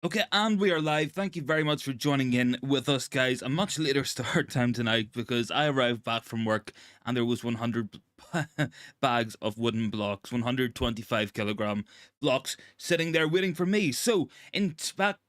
Okay, and we are live. Thank you very much for joining in with us, guys. A much later start time tonight because I arrived back from work and there was 100 bags of wooden blocks, 125 kilogram blocks sitting there waiting for me. So,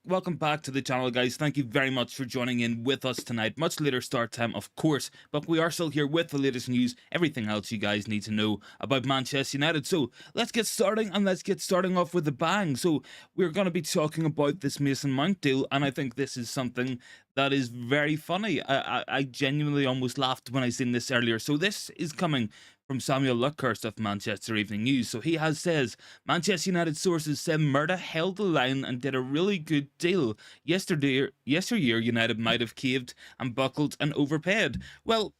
welcome back to the channel, guys. Thank you very much for joining in with us tonight. Much later start time, of course, but we are still here with the latest news, everything else you guys need to know about Manchester United. So, let's get starting and let's get starting off with a bang. So, we're going to be talking about this Mason Mount deal, and I think this is something that is very funny. I genuinely almost laughed when I seen this earlier. So this is coming from Samuel Luckhurst of Manchester Evening News. So he has says Manchester United sources say Murda held the line and did a really good deal. Yesteryear United might have caved and buckled and overpaid. Well,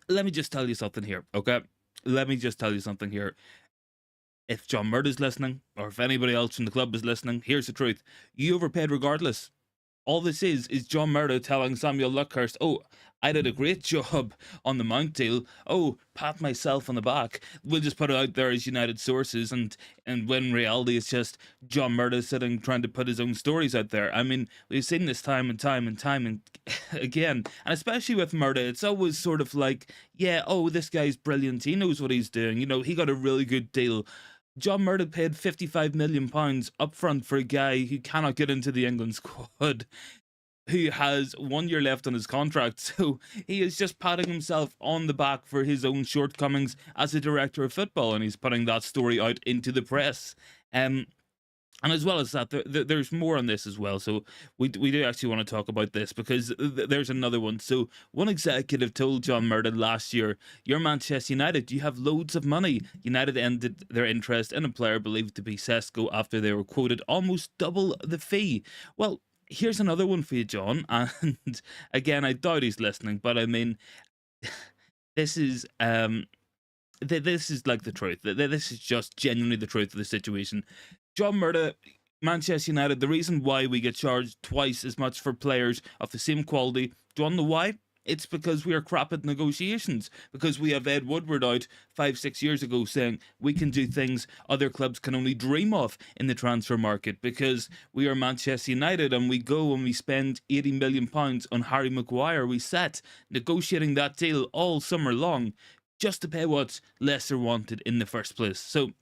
let me just tell you something here, okay? Let me just tell you something here. If John Murda's listening, or if anybody else from the club is listening, here's the truth. You overpaid regardless. All this is John Murdo telling Samuel Luckhurst, oh, I did a great job on the Mount deal. Oh, pat myself on the back. We'll just put it out there as United sources, and when in reality it's just John Murdo sitting trying to put his own stories out there. I mean, we've seen this time and time and time and again, and especially with Murdo, it's always sort of like, yeah, oh, this guy's brilliant. He knows what he's doing. You know, he got a really good deal. John Murdoch paid £55 million up front for a guy who cannot get into the England squad, who has 1 year left on his contract. So he is just patting himself on the back for his own shortcomings as a director of football, and he's putting that story out into the press. And as well as that, there's more on this as well. So we do actually want to talk about this because there's another one. So one executive told John Murden last year, "You're Manchester United. You have loads of money." United ended their interest in a player believed to be Sesko after they were quoted almost double the fee. Well, here's another one for you, John. And again, I doubt he's listening, but I mean, this is this is like the truth. This is just genuinely the truth of the situation. John Murda, Manchester United, the reason why we get charged twice as much for players of the same quality, do you want to know why? It's because we are crap at negotiations. Because we have Ed Woodward out 5, 6 years ago saying we can do things other clubs can only dream of in the transfer market. Because we are Manchester United and we go and we spend £80 million on Harry Maguire. We sat negotiating that deal all summer long just to pay what Leicester wanted in the first place. So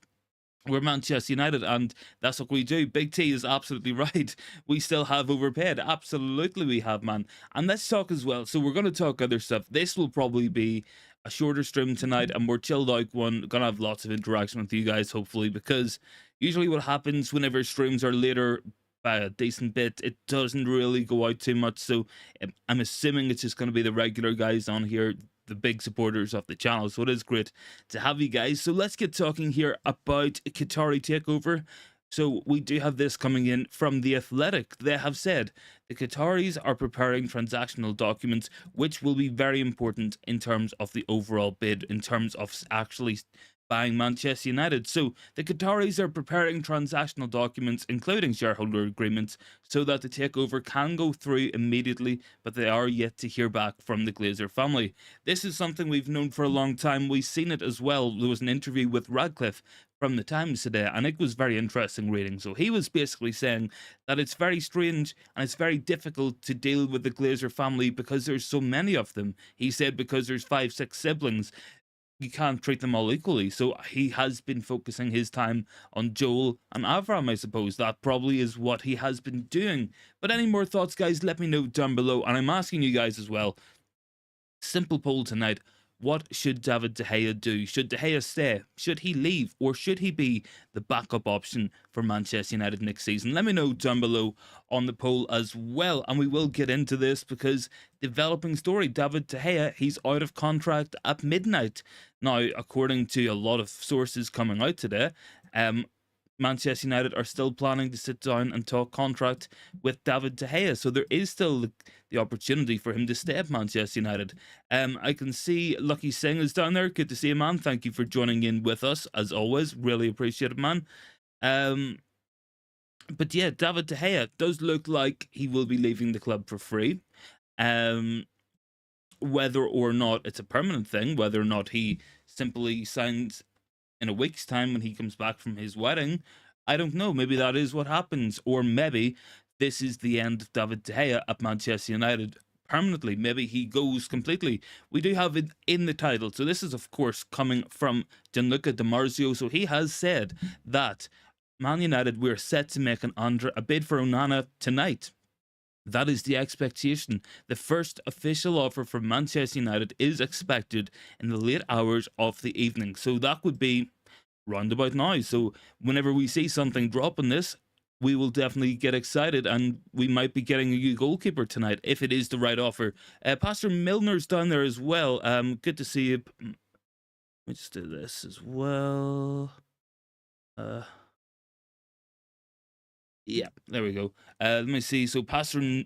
we're Manchester United, and that's what we do. Big T is absolutely right. We still have overpaid. Absolutely, we have, man. And let's talk as well. So we're going to talk other stuff. This will probably be a shorter stream tonight, and more chilled out one. Gonna have lots of interaction with you guys, hopefully, because usually what happens whenever streams are later by a decent bit, it doesn't really go out too much. So I'm assuming it's just going to be the regular guys on here, the big supporters of the channel. So it is great to have you guys. So let's get talking here about Qatari Takeover. So we do have this coming in from The Athletic. They have said the Qataris are preparing transactional documents, which will be very important in terms of the overall bid, in terms of actually buying Manchester United. So the Qataris are preparing transactional documents, including shareholder agreements, so that the takeover can go through immediately, but they are yet to hear back from the Glazer family. This is something we've known for a long time. We've seen it as well. There was an interview with Radcliffe from the Times today, and it was very interesting reading. So he was basically saying that it's very strange and it's very difficult to deal with the Glazer family because there's so many of them. He said because there's 5, 6 siblings, you can't treat them all equally. So he has been focusing his time on Joel and Avram, I suppose. That probably is what he has been doing. But any more thoughts, guys, let me know down below. And I'm asking you guys as well, simple poll tonight. What should David De Gea do? Should De Gea stay? Should he leave? Or should he be the backup option for Manchester United next season? Let me know down below on the poll as well. And we will get into this because developing story, David De Gea, he's out of contract at midnight. Now, according to a lot of sources coming out today, Manchester United are still planning to sit down and talk contract with David De Gea. So there is still the opportunity for him to stay at Manchester United. I can see Lucky Singh is down there. Good to see you, man. Thank you for joining in with us, as always. Really appreciate it, man. But yeah, David De Gea does look like he will be leaving the club for free. Whether or not it's a permanent thing, whether or not he simply signs in a week's time when he comes back from his wedding, I don't know. Maybe that is what happens, or maybe this is the end of David De Gea at Manchester United permanently. Maybe he goes completely. We do have it in the title. So this is, of course, coming from Gianluca Di Marzio. So he has said that Man United, we're set to make a bid for Onana tonight. That is the expectation. The first official offer from Manchester United is expected in the late hours of the evening. So that would be roundabout now. So whenever we see something drop on this, we will definitely get excited, and we might be getting a new goalkeeper tonight if it is the right offer. Pastor Milner's down there as well. Good to see you. Let me just do this as well. Yeah, there we go. Let me see. So Pastor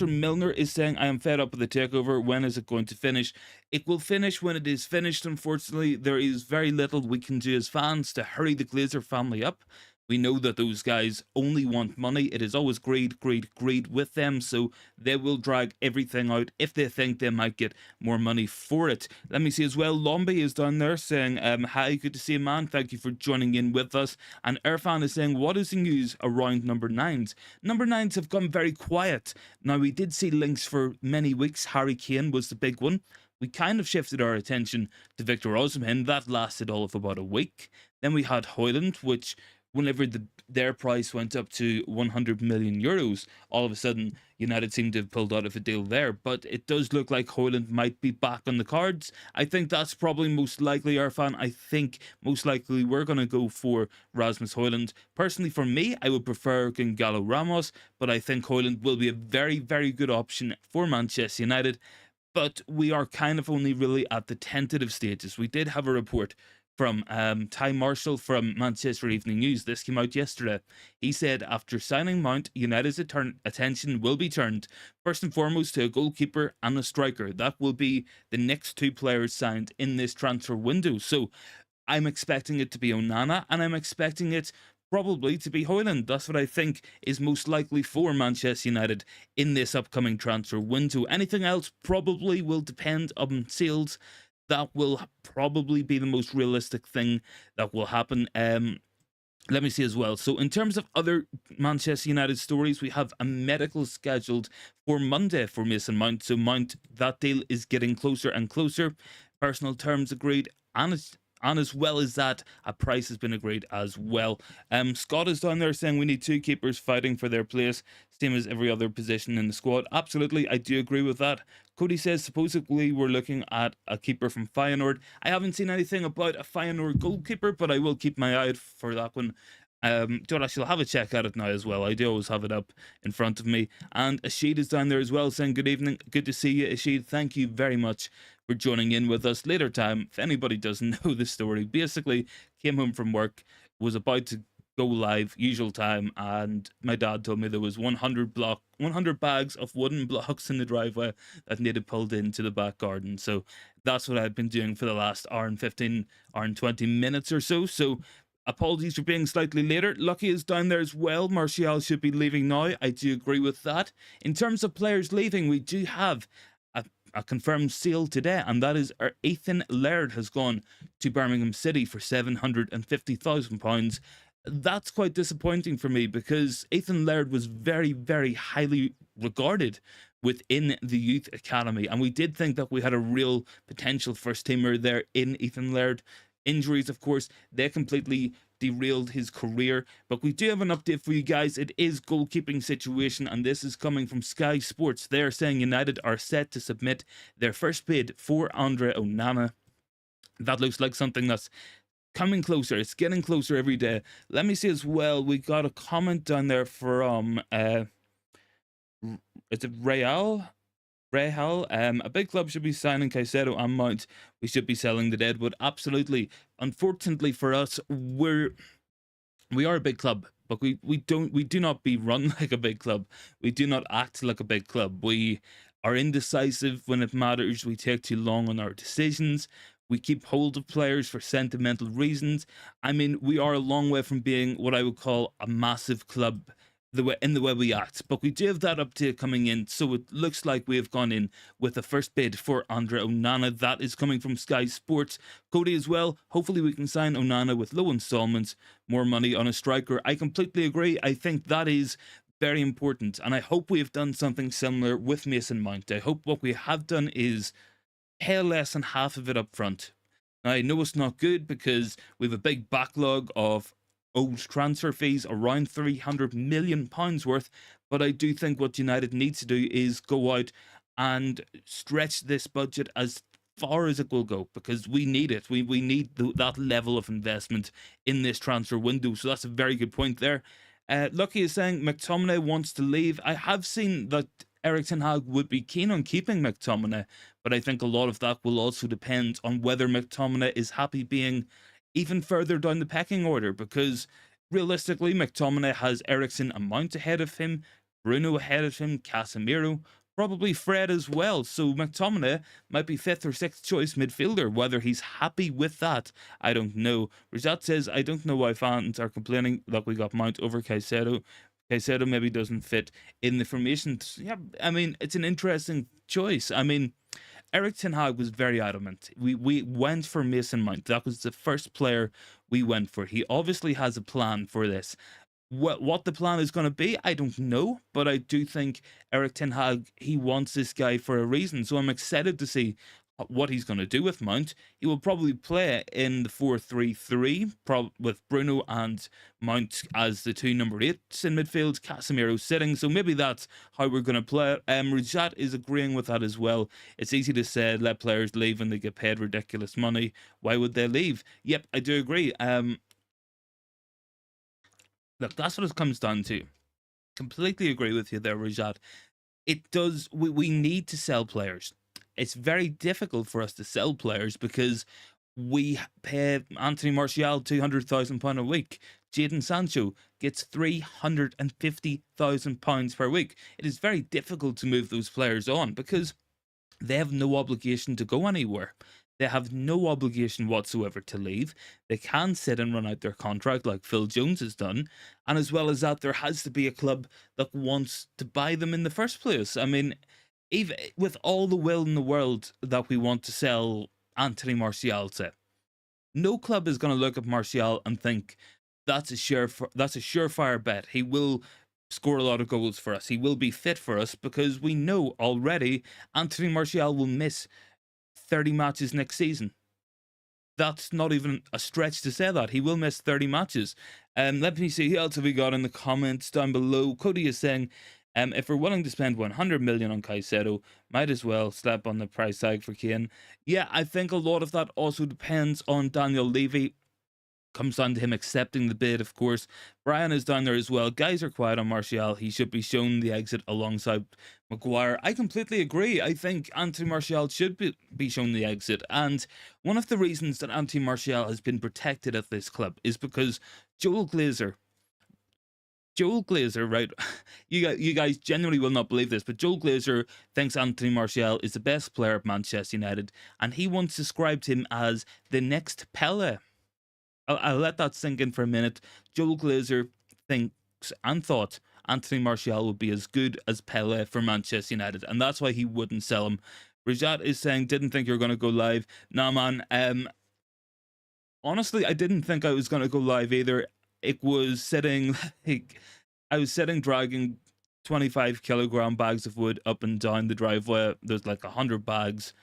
Milner is saying, I am fed up with the takeover. When is it going to finish? It will finish when it is finished, unfortunately. There is very little we can do as fans to hurry the Glazer family up. We know that those guys only want money. It is always greed, greed, greed with them. So they will drag everything out if they think they might get more money for it. Let me see as well. Lombi is down there saying, hi, good to see you, man. Thank you for joining in with us. And Irfan is saying, what is the news around number 9s? Number 9s have gone very quiet. Now, we did see links for many weeks. Harry Kane was the big one. We kind of shifted our attention to Victor Osimhen. That lasted all of about a week. Then we had Hojlund, which whenever their price went up to 100 million euros, all of a sudden United seemed to have pulled out of a deal there. But it does look like Hojlund might be back on the cards. I think that's probably most likely, Irfan. I think most likely we're going to go for Rasmus Hojlund. Personally, for me, I would prefer Gonzalo Ramos, but I think Hojlund will be a very, very good option for Manchester United. But we are kind of only really at the tentative stages. We did have a report from Ty Marshall from Manchester Evening News. This came out yesterday. He said after signing Mount, United's attention will be turned first and foremost to a goalkeeper and a striker. That will be the next two players signed in this transfer window. So I'm expecting it to be Onana, and I'm expecting it probably to be Hojlund. That's what I think is most likely for Manchester United in this upcoming transfer window. Anything else probably will depend on sales. That will probably be the most realistic thing that will happen. Let me see as well. So in terms of other Manchester United stories, we have a medical scheduled for Monday for Mason Mount. So Mount, that deal is getting closer and closer. Personal terms agreed, and as well as that, a price has been agreed as well. Scott is down there saying we need two keepers fighting for their place, same as every other position in the squad. Absolutely, I do agree with that. Cody says supposedly we're looking at a keeper from Feyenoord. I haven't seen anything about a Feyenoord goalkeeper, but I will keep my eye out for that one. I shall have a check at it now as well. I do always have it up in front of me. And Ashid is down there as well saying good evening. Good to see you, Ashid. Thank you very much for joining in with us. Later time, if anybody doesn't know the story, basically came home from work, was about to go live, usual time, and my dad told me there was 100 bags of wooden blocks in the driveway that needed pulled into the back garden. So that's what I've been doing for the last hour and 20 minutes or so. So apologies for being slightly later. Lucky is down there as well. Martial should be leaving now. I do agree with that. In terms of players leaving, we do have a confirmed sale today, and that is our Ethan Laird has gone to Birmingham City for £750,000. That's quite disappointing for me because Ethan Laird was very, very highly regarded within the youth academy, and we did think that we had a real potential first teamer there in Ethan Laird. Injuries, of course, they completely derailed his career, but we do have an update for you guys. It is goalkeeping situation, and this is coming from Sky Sports. They are saying United are set to submit their first bid for Andre Onana. That looks like something that's coming closer. It's getting closer every day. Let me see as well. We got a comment down there from is it Real? A big club should be signing Caicedo and Mount. We should be selling the Deadwood. Absolutely. Unfortunately for us, we are a big club, but we do not be run like a big club. We do not act like a big club. We are indecisive when it matters. We take too long on our decisions. We keep hold of players for sentimental reasons. I mean, we are a long way from being what I would call a massive club. the way we act. But we do have that update coming in, so it looks like we have gone in with the first bid for Andre Onana. That is coming from Sky Sports. Cody as well. Hopefully we can sign Onana with low installments, more money on a striker. I completely agree. I think that is very important, and I hope we have done something similar with Mason Mount. I hope what we have done is pay less than half of it up front. Now, I know it's not good because we have a big backlog of old transfer fees, around £300 million worth, but I do think what United needs to do is go out and stretch this budget as far as it will go, because we need it. We need that level of investment in this transfer window. So that's a very good point there. Lucky is saying McTominay wants to leave. I have seen that Erik ten Hag would be keen on keeping McTominay, but I think a lot of that will also depend on whether McTominay is happy being even further down the pecking order, because realistically, McTominay has Eriksen a Mount ahead of him, Bruno ahead of him, Casemiro, probably Fred as well. So McTominay might be 5th or 6th choice midfielder. Whether he's happy with that, I don't know. Rajat says, I don't know why fans are complaining that we got Mount over Caicedo. Caicedo maybe doesn't fit in the formation. Yeah, I mean, it's an interesting choice. I mean, Erik ten Hag was very adamant. We went for Mason Mount. That was the first player we went for. He obviously has a plan for this. What the plan is going to be, I don't know, but I do think Erik ten Hag, he wants this guy for a reason. So I'm excited to see what he's going to do with Mount. He will probably play in the 4-3-3 with Bruno and Mount as the two number 8s in midfield, Casemiro sitting. So maybe that's how we're going to play. Rajat is agreeing with that as well. It's easy to say let players leave when they get paid ridiculous money. Why would they leave? Yep, I do agree. Look, that's what it comes down to. Completely agree with you there, Rajat. It does. We need to sell players. It's very difficult for us to sell players because we pay Anthony Martial £200,000 a week. Jadon Sancho gets £350,000 per week. It is very difficult to move those players on because they have no obligation to go anywhere. They have no obligation whatsoever to leave. They can sit and run out their contract like Phil Jones has done. And as well as that, there has to be a club that wants to buy them in the first place. I mean, even with all the will in the world that we want to sell Anthony Martial to, no club is going to look at Martial and think that's a surefire bet. He will score a lot of goals for us. He will be fit for us, because we know already Anthony Martial will miss 30 matches next season. That's not even a stretch to say that. He will miss 30 matches. Let me see, who else have we got in the comments down below? Cody is saying, if we're willing to spend 100 million on Caicedo, might as well slap on the price tag for Kane. Yeah, I think a lot of that also depends on Daniel Levy. Comes down to him accepting the bid, of course. Brian is down there as well. Guys are quiet on Martial. He should be shown the exit alongside Maguire. I completely agree. I think Anthony Martial should be shown the exit. And one of the reasons that Anthony Martial has been protected at this club is because Joel Glazer, right? You guys generally will not believe this, but Joel Glazer thinks Anthony Martial is the best player at Manchester United, and he once described him as the next Pele. I'll let that sink in for a minute. Joel Glazer thinks and thought Anthony Martial would be as good as Pele for Manchester United, and that's why he wouldn't sell him. Rajat is saying, didn't think you were going to go live. Nah, man. Honestly, I didn't think I was going to go live either. It was sitting, I was sitting dragging 25 kilogram bags of wood up and down the driveway. There's like 100 bags.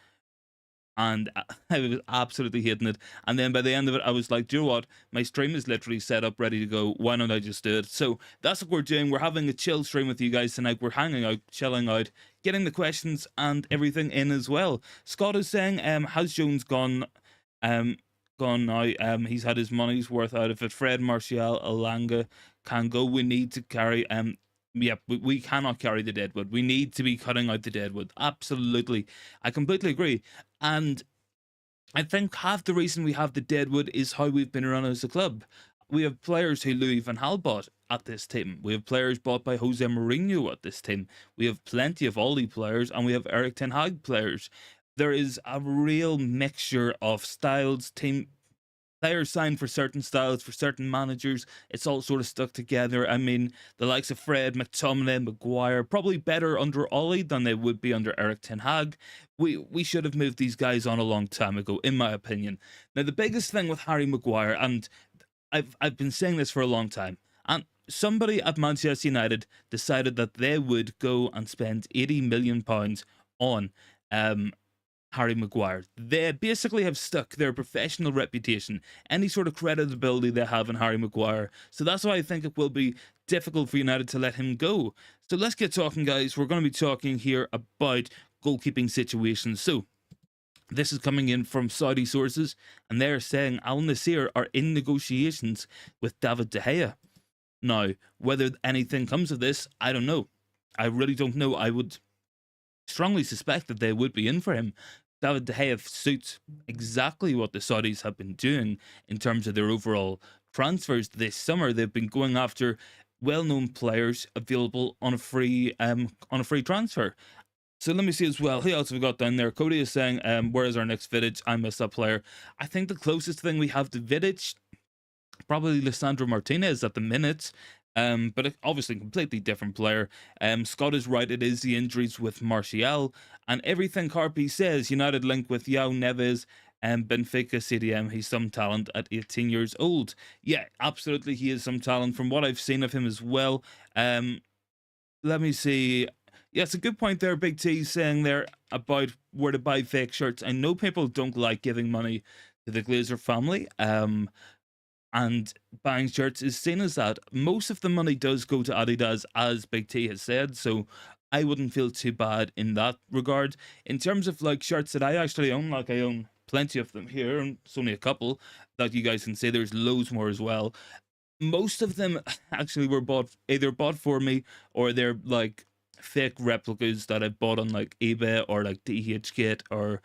And I was absolutely hating it. And then by the end of it, I was like, do you know what? My stream is literally set up, ready to go. Why don't I just do it? So that's what we're doing. We're having a chill stream with you guys tonight. We're hanging out, chilling out, getting the questions and everything in as well. Scott is saying, has Jones gone now? He's had his money's worth out of it. Fred, Martial, Alanga can go. We need to carry... Yeah, we cannot carry the deadwood. We need to be cutting out the deadwood. Absolutely. I completely agree. And I think half the reason we have the deadwood is how we've been run as a club. We have players who Louis van Gaal bought at this team. We have players bought by Jose Mourinho at this team. We have plenty of Ollie players, and we have Erik ten Hag players. There is a real mixture of styles, team players sign for certain styles, for certain managers. It's all sort of stuck together. I mean, the likes of Fred, McTominay, Maguire, probably better under Ollie than they would be under Eric Ten Hag. We should have moved these guys on a long time ago, in my opinion. Now, the biggest thing with Harry Maguire, and I've been saying this for a long time, and somebody at Manchester United decided that they would go and spend £80 million on Harry Maguire. They basically have stuck their professional reputation, any sort of credibility they have in Harry Maguire. So that's why I think it will be difficult for United to let him go. So let's get talking, guys. We're going to be talking here about goalkeeping situations. So this is coming in from Saudi sources, and they're saying Al Nassr are in negotiations with David De Gea. Now, whether anything comes of this, I don't know. I really don't know. I would strongly suspect that they would be in for him. David De Gea suits exactly what the Saudis have been doing in terms of their overall transfers this summer. They've been going after well-known players available on a free transfer. So let me see as well. Who else have we got down there? Cody is saying, where is our next Vidic? I miss that player. I think the closest thing we have to Vidic, probably Lisandro Martinez at the minute. But obviously completely different player. Scott is right, it is the injuries with Martial. And everything Carpi says, United link with João Neves and Benfica CDM. He's some talent at 18 years old. Yeah, absolutely, he is some talent from what I've seen of him as well. Let me see. Yeah, it's a good point there, Big T, saying there about where to buy fake shirts. I know people don't like giving money to the Glazer family. And buying shirts is seen as that. Most of the money does go to Adidas, as Big T has said, so I wouldn't feel too bad in that regard. In terms of like shirts that I actually own, like I own plenty of them here, and it's only a couple that you guys can see. There's loads more as well. Most of them actually were either bought for me, or they're like fake replicas that I bought on like eBay or like DHgate or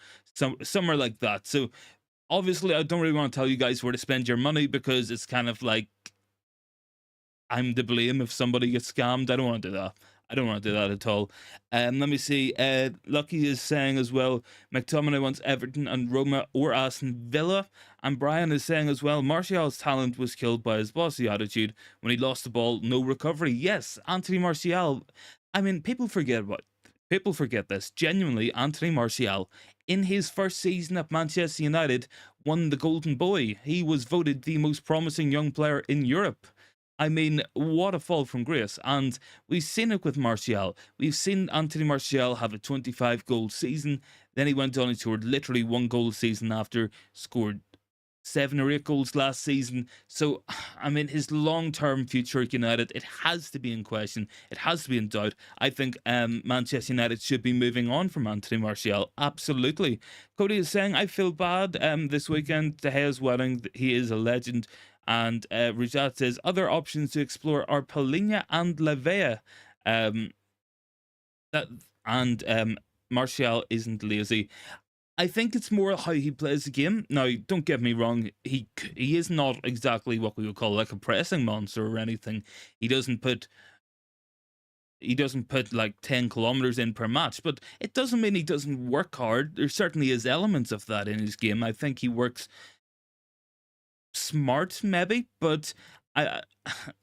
somewhere like that. So obviously, I don't really want to tell you guys where to spend your money, because it's kind of like I'm to blame if somebody gets scammed. I don't want to do that. I don't want to do that at all. Let me see. Lucky is saying as well, McTominay wants Everton and Roma or Aston Villa. And Brian is saying as well, Martial's talent was killed by his bossy attitude. When he lost the ball, no recovery. Yes, Anthony Martial. I mean, people forget this. Genuinely, Anthony Martial, in his first season at Manchester United, won the Golden Boy. He was voted the most promising young player in Europe. I mean, what a fall from grace. And we've seen it with Martial. We've seen Anthony Martial have a 25-goal season. Then he went on and scored literally 1 goal season after, scored 7 or 8 goals last season. So, I mean, his long-term future at United, it has to be in question. It has to be in doubt. I think Manchester United should be moving on from Anthony Martial. Absolutely. Cody is saying, I feel bad this weekend. De Gea's wedding, he is a legend. And Rajat says, other options to explore are Palhinha and Lavea. Martial isn't lazy. I think it's more how he plays the game. Now, don't get me wrong, he is not exactly what we would call like a pressing monster or anything. He doesn't put like 10 kilometers in per match, but it doesn't mean he doesn't work hard. There certainly is elements of that in his game. I think he works smart, maybe, but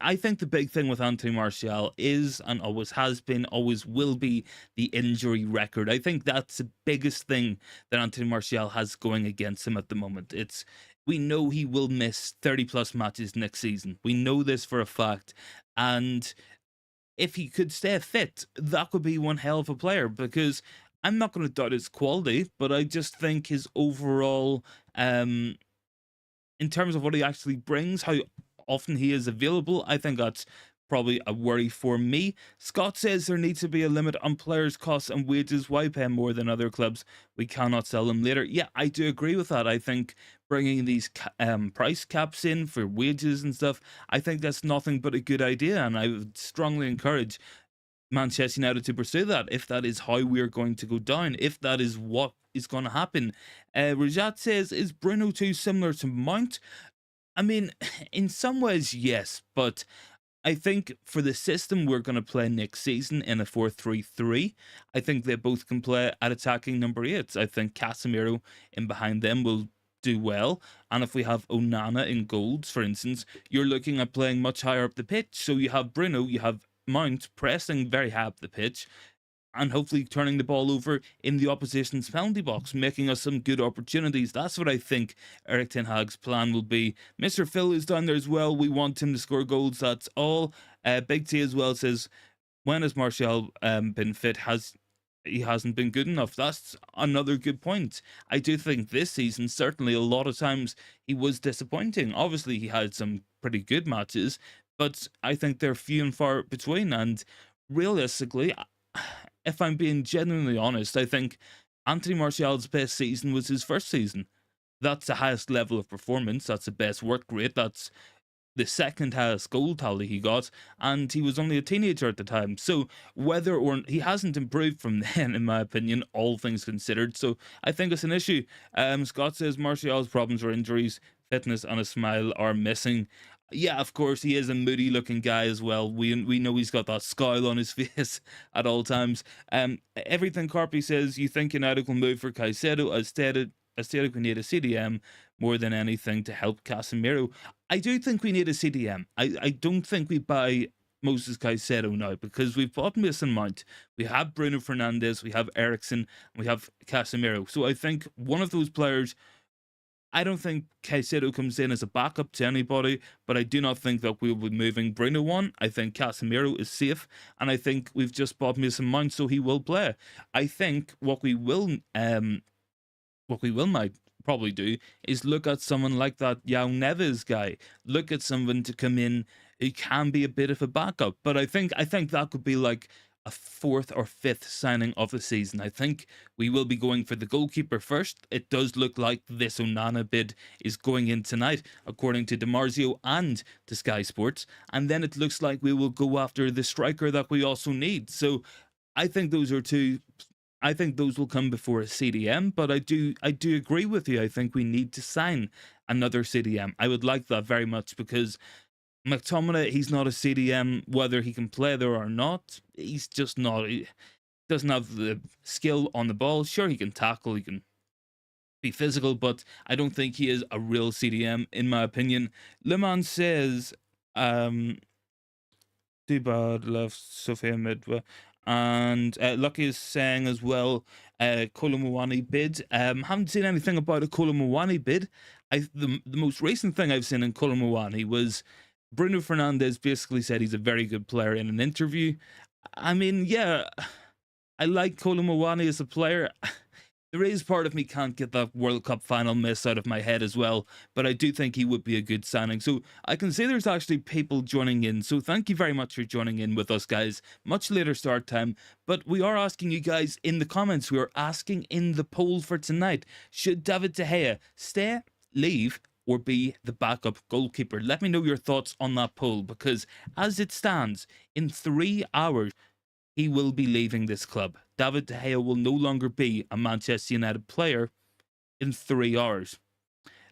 I think the big thing with Anthony Martial is, and always has been, always will be, the injury record. I think that's the biggest thing that Anthony Martial has going against him at the moment. We know he will miss 30 plus matches next season. We know this for a fact. And if he could stay fit, that could be one hell of a player, because I'm not going to doubt his quality, but I just think his overall, in terms of what he actually brings, how often he is available, I think that's probably a worry for me. Scott says there needs to be a limit on players' costs and wages. Why pay more than other clubs? We cannot sell them later. Yeah, I do agree with that. I think bringing these price caps in for wages and stuff, I think that's nothing but a good idea, and I would strongly encourage Manchester United to pursue that, if that is how we're going to go down, if that is what is going to happen. Rajat says, is Bruno too similar to Mount? I mean, in some ways, yes, but I think for the system we're going to play next season in a 4-3-3, I think they both can play at attacking number 8s. I think Casemiro in behind them will do well, and if we have Onana in goals, for instance, you're looking at playing much higher up the pitch. So you have Bruno, you have Mount pressing very high up the pitch, and hopefully turning the ball over in the opposition's penalty box, making us some good opportunities. That's what I think Eric Ten Hag's plan will be. Mr. Phil is down there as well. We want him to score goals. That's all. Big T as well says, when has Martial been fit? He hasn't been good enough. That's another good point. I do think this season, certainly a lot of times, he was disappointing. Obviously, he had some pretty good matches, but I think they're few and far between. And realistically, if I'm being genuinely honest, I think Anthony Martial's best season was his first season. That's the highest level of performance. That's the best work rate. That's the second highest goal tally he got, and he was only a teenager at the time. So whether or he hasn't improved from then, in my opinion, all things considered. So I think it's an issue. Scott says Martial's problems are injuries, fitness, and a smile are missing. Yeah, of course, he is a moody looking guy as well. We know he's got that scowl on his face at all times. Everything Carpy says, you think United will move for Caicedo? As stated, we need a CDM more than anything to help Casemiro. I do think we need a CDM. I don't think we buy Moses Caicedo now, because we've bought Mason Mount, we have Bruno Fernandes, we have Eriksen, and we have Casemiro. So I think one of those players, I don't think Caicedo comes in as a backup to anybody, but I do not think that we'll be moving Bruno on. I think Casemiro is safe, and I think we've just bought Mason Mount, so he will play. I think what we might probably do is look at someone like that João Neves guy. Look at someone to come in who can be a bit of a backup. But I think that could be like a fourth or fifth signing of the season. I think we will be going for the goalkeeper first. It does look like this Onana bid is going in tonight, according to DiMarzio and to Sky Sports. And then it looks like we will go after the striker that we also need. So I think those are two. I think those will come before a CDM, but I do agree with you. I think we need to sign another CDM. I would like that very much, because McTominay, he's not a CDM, whether he can play there or not. He's just not. He doesn't have the skill on the ball. Sure, he can tackle, he can be physical, but I don't think he is a real CDM, in my opinion. Le Mans says, too bad, left Sophia Midwa. And Lucky is saying as well, Kolo Muani bid. Haven't seen anything about a Kolo Muani bid. The most recent thing I've seen in Kolo Muani was Bruno Fernandes basically said he's a very good player in an interview. I mean, yeah, I like Kolo Muani as a player. There is part of me can't get that World Cup final miss out of my head as well, but I do think he would be a good signing. So I can see there's actually people joining in. So thank you very much for joining in with us, guys. Much later start time, but we are asking you guys in the comments. We are asking in the poll for tonight: should David De Gea stay, leave, or be the backup goalkeeper? Let me know your thoughts on that poll, because as it stands, in 3 hours, he will be leaving this club. David De Gea will no longer be a Manchester United player in 3 hours.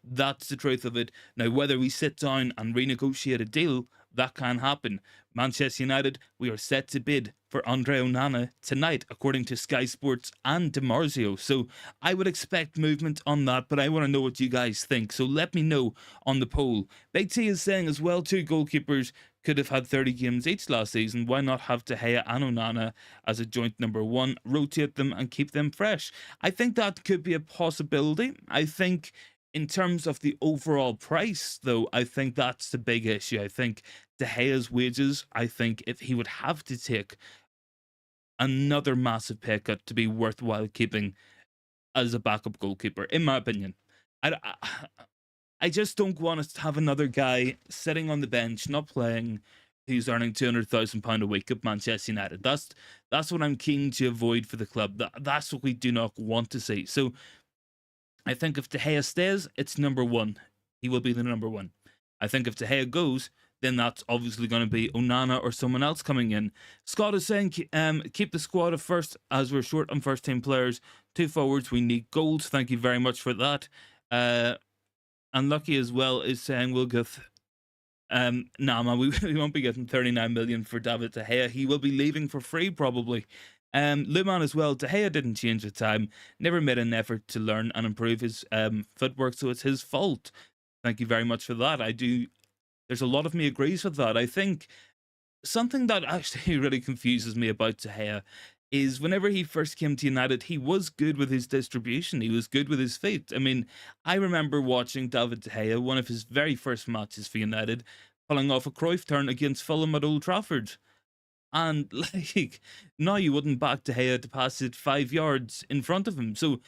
That's the truth of it. Now, whether we sit down and renegotiate a deal, that can happen. Manchester United, we are set to bid for Andre Onana tonight, according to Sky Sports and DiMarzio. So I would expect movement on that, but I want to know what you guys think. So let me know on the poll. Big T is saying as well, 2 goalkeepers could have had 30 games each last season. Why not have De Gea and Onana as a joint number 1, rotate them and keep them fresh? I think that could be a possibility. I think in terms of the overall price, though, I think that's the big issue. I think De Gea's wages, I think if he would have to take another massive pay cut to be worthwhile keeping as a backup goalkeeper, in my opinion. I just don't want to have another guy sitting on the bench, not playing, who's earning £200,000 a week at Manchester United. That's what I'm keen to avoid for the club. That's what we do not want to see. So I think if De Gea stays, it's number 1. He will be the number 1. I think if De Gea goes, then that's obviously going to be Onana or someone else coming in. Scott is saying, keep the squad at first, as we're short on first team players. 2 forwards, we need goals. Thank you very much for that. And Lucky as well is saying we'll get nah man, we won't be getting 39 million for David De Gea. He will be leaving for free probably. Luman as well. De Gea didn't change with time. Never made an effort to learn and improve his footwork, so it's his fault. Thank you very much for that. I do. There's a lot of me agrees with that. I think something that actually really confuses me about De Gea is whenever he first came to United, he was good with his distribution. He was good with his feet. I mean, I remember watching David De Gea, one of his very first matches for United, pulling off a Cruyff turn against Fulham at Old Trafford. And like now you wouldn't back De Gea to pass it 5 yards in front of him. So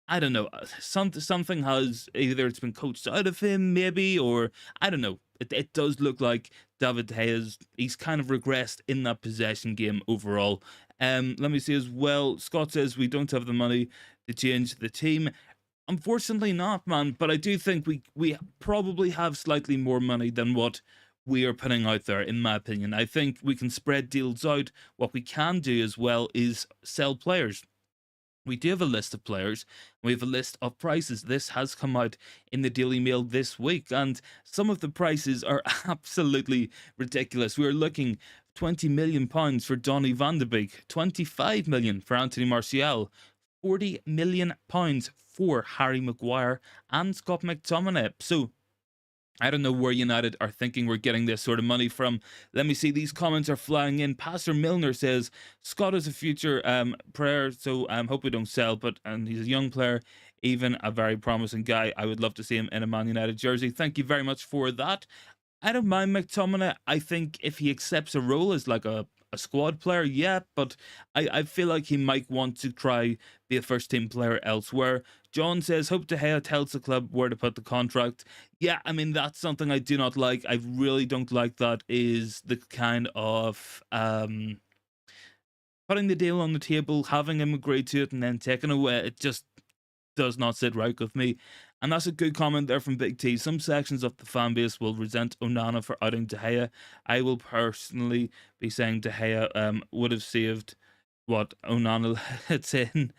I don't know. Something has either it's been coached out of him, maybe, or I don't know. It does look like David De Gea's he's kind of regressed in that possession game overall. Let me see as well. Scott says we don't have the money to change the team. Unfortunately not, man. But I do think we probably have slightly more money than what we are putting out there, in my opinion. I think we can spread deals out. What we can do as well is sell players. We do have a list of players. We have a list of prices. This has come out in the Daily Mail this week, and some of the prices are absolutely ridiculous. We are looking £20 million for Donny van de Beek, 25 million for Anthony Martial, £40 million for Harry Maguire and Scott McTominay. So I don't know where United are thinking we're getting this sort of money from. Let me see. These comments are flying in. Pastor Milner says Scott is a future player, so hope we don't sell. And he's a young player, even a very promising guy. I would love to see him in a Man United jersey. Thank you very much for that. I don't mind McTominay. I think if he accepts a role as like a squad player, yeah, but I feel like he might want to try be a first team player elsewhere. John says, hope De Gea tells the club where to put the contract. Yeah, I mean, that's something I do not like. I really don't like that, is the kind of putting the deal on the table, having him agree to it, and then taking away. It just does not sit right with me. And that's a good comment there from Big T. Some sections of the fan base will resent Onana for outing De Gea. I will personally be saying De Gea would have saved what Onana lets in.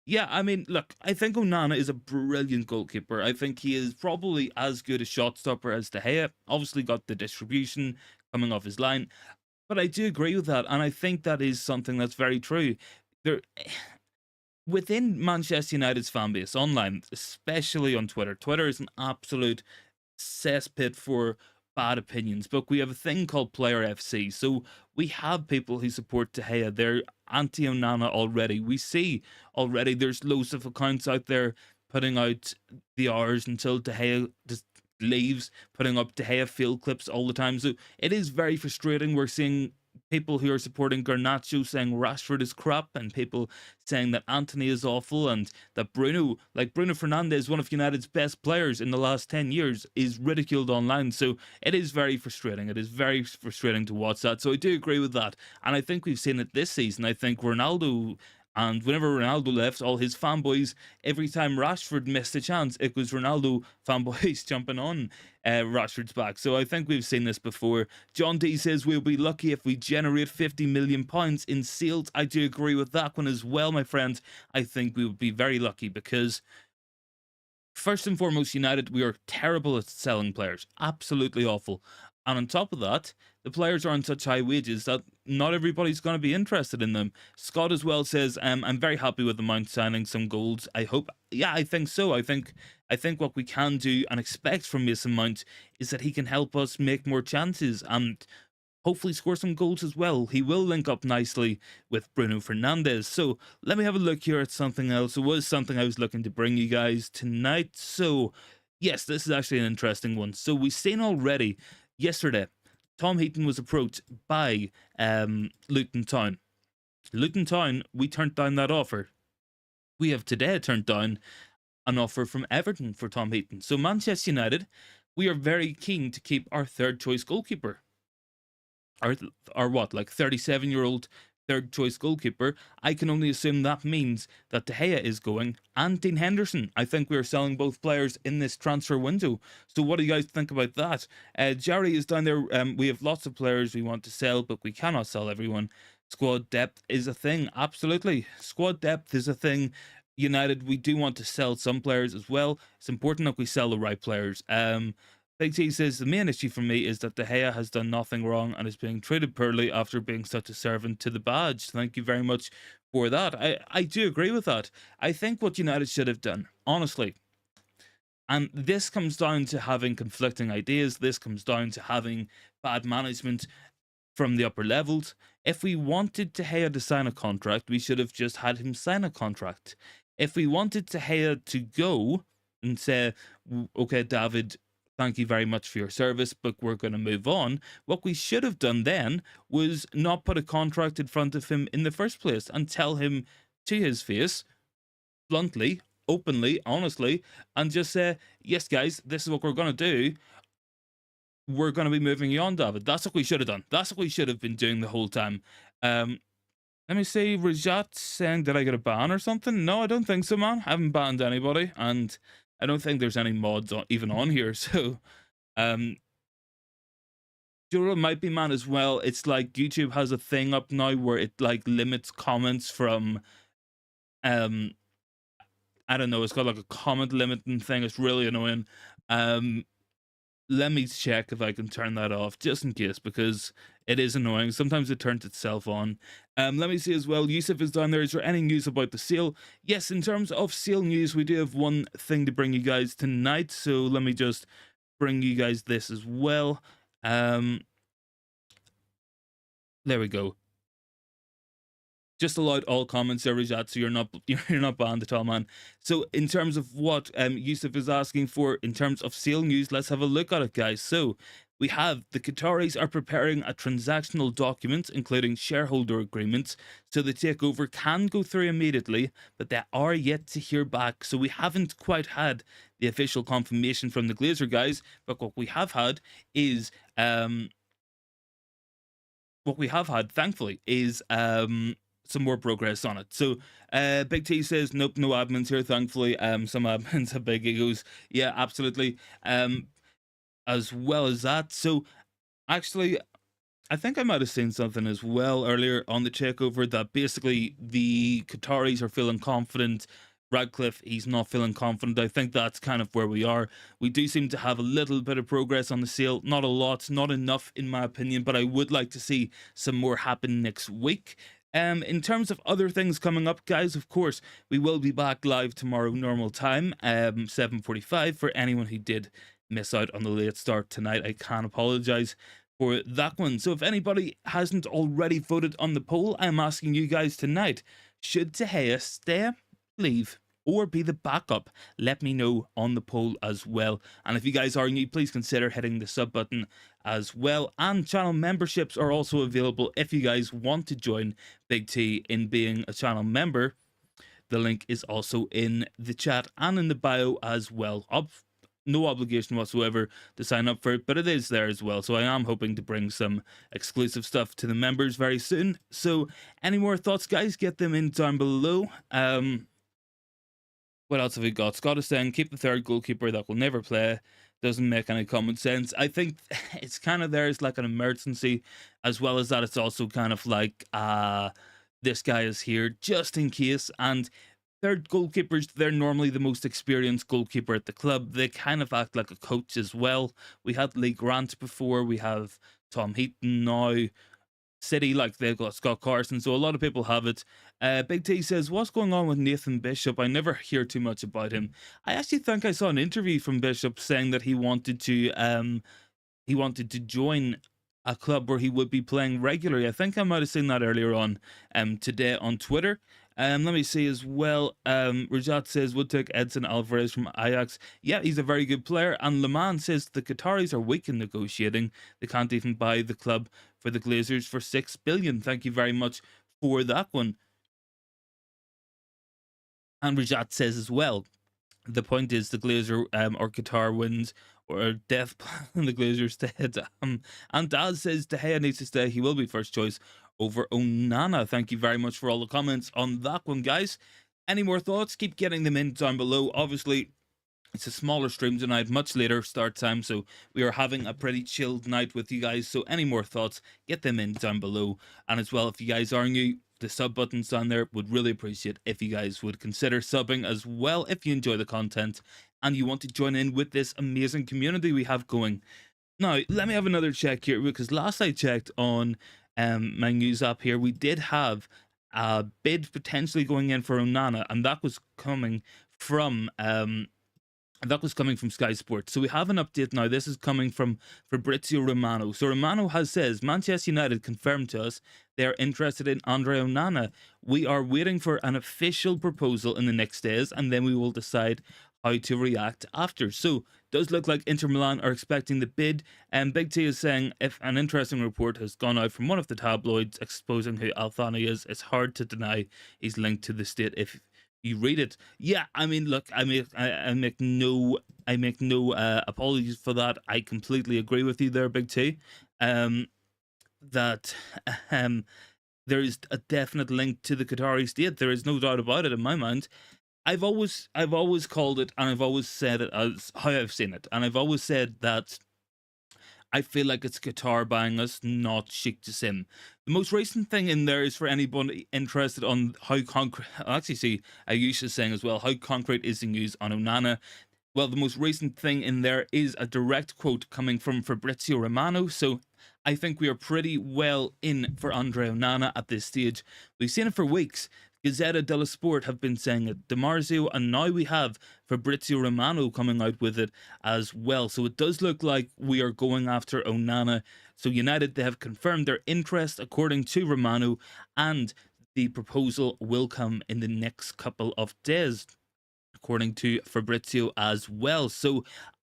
Yeah, I mean, look, I think Onana is a brilliant goalkeeper. I think he is probably as good a shot stopper as De Gea. Obviously got the distribution coming off his line. But I do agree with that, and I think that is something that's very true. There within Manchester United's fan base online, especially on Twitter. Twitter is an absolute cesspit for bad opinions, but we have a thing called Player FC. So we have people who support De Gea. They're anti-Onana already. We see already there's loads of accounts out there putting out the hours until De Gea just leaves, putting up De Gea field clips all the time. So it is very frustrating. We're seeing people who are supporting Garnacho saying Rashford is crap, and people saying that Anthony is awful, and that Bruno Fernandes, one of United's best players in the last 10 years, is ridiculed online. So it is very frustrating. It is very frustrating to watch that. So I do agree with that. And I think we've seen it this season. I think Ronaldo, and whenever Ronaldo left, all his fanboys, every time Rashford missed a chance, it was Ronaldo fanboys jumping on Rashford's back. So I think we've seen this before. John D says we'll be lucky if we generate £50 million in sales. I do agree with that one as well, my friends. I think we would be very lucky because, first and foremost, United, we are terrible at selling players. Absolutely awful. And on top of that, the players are on such high wages that not everybody's going to be interested in them. Scott as well says, I'm very happy with the Mount signing some goals. I hope, yeah, I think so. I think what we can do and expect from Mason Mount is that he can help us make more chances and hopefully score some goals as well. He will link up nicely with Bruno Fernandes. So let me have a look here at something else. It was something I was looking to bring you guys tonight. So yes, this is actually an interesting one. So we've seen already yesterday, Tom Heaton was approached by Luton Town. Luton Town, we turned down that offer. We have today turned down an offer from Everton for Tom Heaton. So Manchester United, we are very keen to keep our third choice goalkeeper. Our what, like 37-year-old third choice goalkeeper. I can only assume that means that De Gea is going and Dean Henderson. I think we are selling both players in this transfer window. So what do you guys think about that? Jerry is down there. We have lots of players we want to sell, but we cannot sell everyone. Squad depth is a thing. Absolutely. Squad depth is a thing. United, we do want to sell some players as well. It's important that we sell the right players. Big T says, the main issue for me is that De Gea has done nothing wrong and is being treated poorly after being such a servant to the badge. Thank you very much for that. I do agree with that. I think what United should have done, honestly, and this comes down to having conflicting ideas, this comes down to having bad management from the upper levels. If we wanted De Gea to sign a contract, we should have just had him sign a contract. If we wanted De Gea to go and say, okay, David, thank you very much for your service, but we're going to move on, what we should have done then was not put a contract in front of him in the first place and tell him to his face, bluntly, openly, honestly, and just say, yes, guys, this is what we're going to do. We're going to be moving you on, David. That's what we should have done. That's what we should have been doing the whole time. Let me see, Rajat saying, did I get a ban or something? No, I don't think so, man. I haven't banned anybody, and I don't think there's any mods even on here, so... Jura might be, man, as well. It's like YouTube has a thing up now where it, like, limits comments from... I don't know, it's got, like, a comment limiting thing. It's really annoying. Let me check if I can turn that off, just in case, because it is annoying. Sometimes it turns itself on. Let me see as well. Yusuf is down there. Is there any news about the sale? Yes, in terms of sale news, we do have one thing to bring you guys tonight. So let me just bring you guys this as well. There we go. Just allowed all comments there, Rajat, so you're not banned at all, man. So in terms of what Yusuf is asking for, in terms of sale news, let's have a look at it, guys. So we have the Qataris are preparing a transactional document, including shareholder agreements, so the takeover can go through immediately, but they are yet to hear back. So we haven't quite had the official confirmation from the Glazer guys, but what we have had is thankfully, is some more progress on it. So Big T says, nope, no admins here, thankfully. Some admins have big egos. Yeah, absolutely. As well as that. So actually, I think I might have seen something as well earlier on the takeover that basically the Qataris are feeling confident. Radcliffe, he's not feeling confident. I think that's kind of where we are. We do seem to have a little bit of progress on the sale. Not a lot, not enough in my opinion, but I would like to see some more happen next week. In terms of other things coming up, guys, of course, we will be back live tomorrow, normal time, 7:45. For anyone who did miss out on the late start tonight, I can apologize for that one. So if anybody hasn't already voted on the poll, I'm asking you guys tonight, should De Gea stay, leave, or be the backup? Let me know on the poll as well. And if you guys are new, please consider hitting the sub button as well. And channel memberships are also available if you guys want to join Big T in being a channel member. The link is also in the chat and in the bio as well. No obligation whatsoever to sign up for it, but it is there as well. So I am hoping to bring some exclusive stuff to the members very soon. So any more thoughts, guys? Get them in down below. What else have we got? Scott is saying, keep the third goalkeeper that will never play. Doesn't make any common sense. I think it's kind of there as like an emergency, as well as that it's also kind of like, this guy is here just in case. And third goalkeepers, they're normally the most experienced goalkeeper at the club. They kind of act like a coach as well. We had Lee Grant before. We have Tom Heaton now. City, like they've got Scott Carson, so a lot of people have it. Big T says, what's going on with Nathan Bishop? I never hear too much about him. I actually think I saw an interview from Bishop saying that he wanted to join a club where he would be playing regularly. I think I might have seen that earlier on today on Twitter. Let me see as well. Rajat says, would take Edson Alvarez from Ajax. Yeah, he's a very good player. And Leman says the Qataris are weak in negotiating. They can't even buy the club for the Glazers for $6 billion. Thank you very much for that one. And Rajat says as well, the point is the Glazer or Qatar wins or death and the Glazers stay. And Daz says De Gea needs to stay. He will be first choice over Onana. Thank you very much for all the comments on that one, guys. Any more thoughts? Keep getting them in down below. Obviously, it's a smaller stream tonight, much later start time, so we are having a pretty chilled night with you guys. So any more thoughts, get them in down below. And as well, if you guys are new, the sub buttons down there, would really appreciate if you guys would consider subbing as well if you enjoy the content and you want to join in with this amazing community we have going. Now, let me have another check here, because last I checked on my news app here, we did have a bid potentially going in for Onana, and from that was coming from Sky Sports. So we have an update now. This is coming from Fabrizio Romano. So Romano has says Manchester United confirmed to us they are interested in Andre Onana. We are waiting for an official proposal in the next days, and then we will decide how to react after. So does look like Inter Milan are expecting the bid. And Big T is saying if an interesting report has gone out from one of the tabloids exposing who Althani is, it's hard to deny he's linked to the state if you read it. Yeah, I mean, look, I make no apologies for that. I completely agree with you there, Big T. That um there is a definite link to the Qatari state. There is no doubt about it in my mind. I've always called it, and I've always said it as how I've seen it, and I've always said that I feel like it's Qatar buying us, not Sheikh Jassim. The most recent thing in there is for anybody interested on how concrete. I actually see Ayesha saying as well, how concrete is the news on Onana. Well, the most recent thing in there is a direct quote coming from Fabrizio Romano. So I think we are pretty well in for Andre Onana at this stage. We've seen it for weeks. Gazzetta dello Sport have been saying it, DiMarzio, and now we have Fabrizio Romano coming out with it as well. So it does look like we are going after Onana. So United, they have confirmed their interest according to Romano, and the proposal will come in the next couple of days, according to Fabrizio as well. So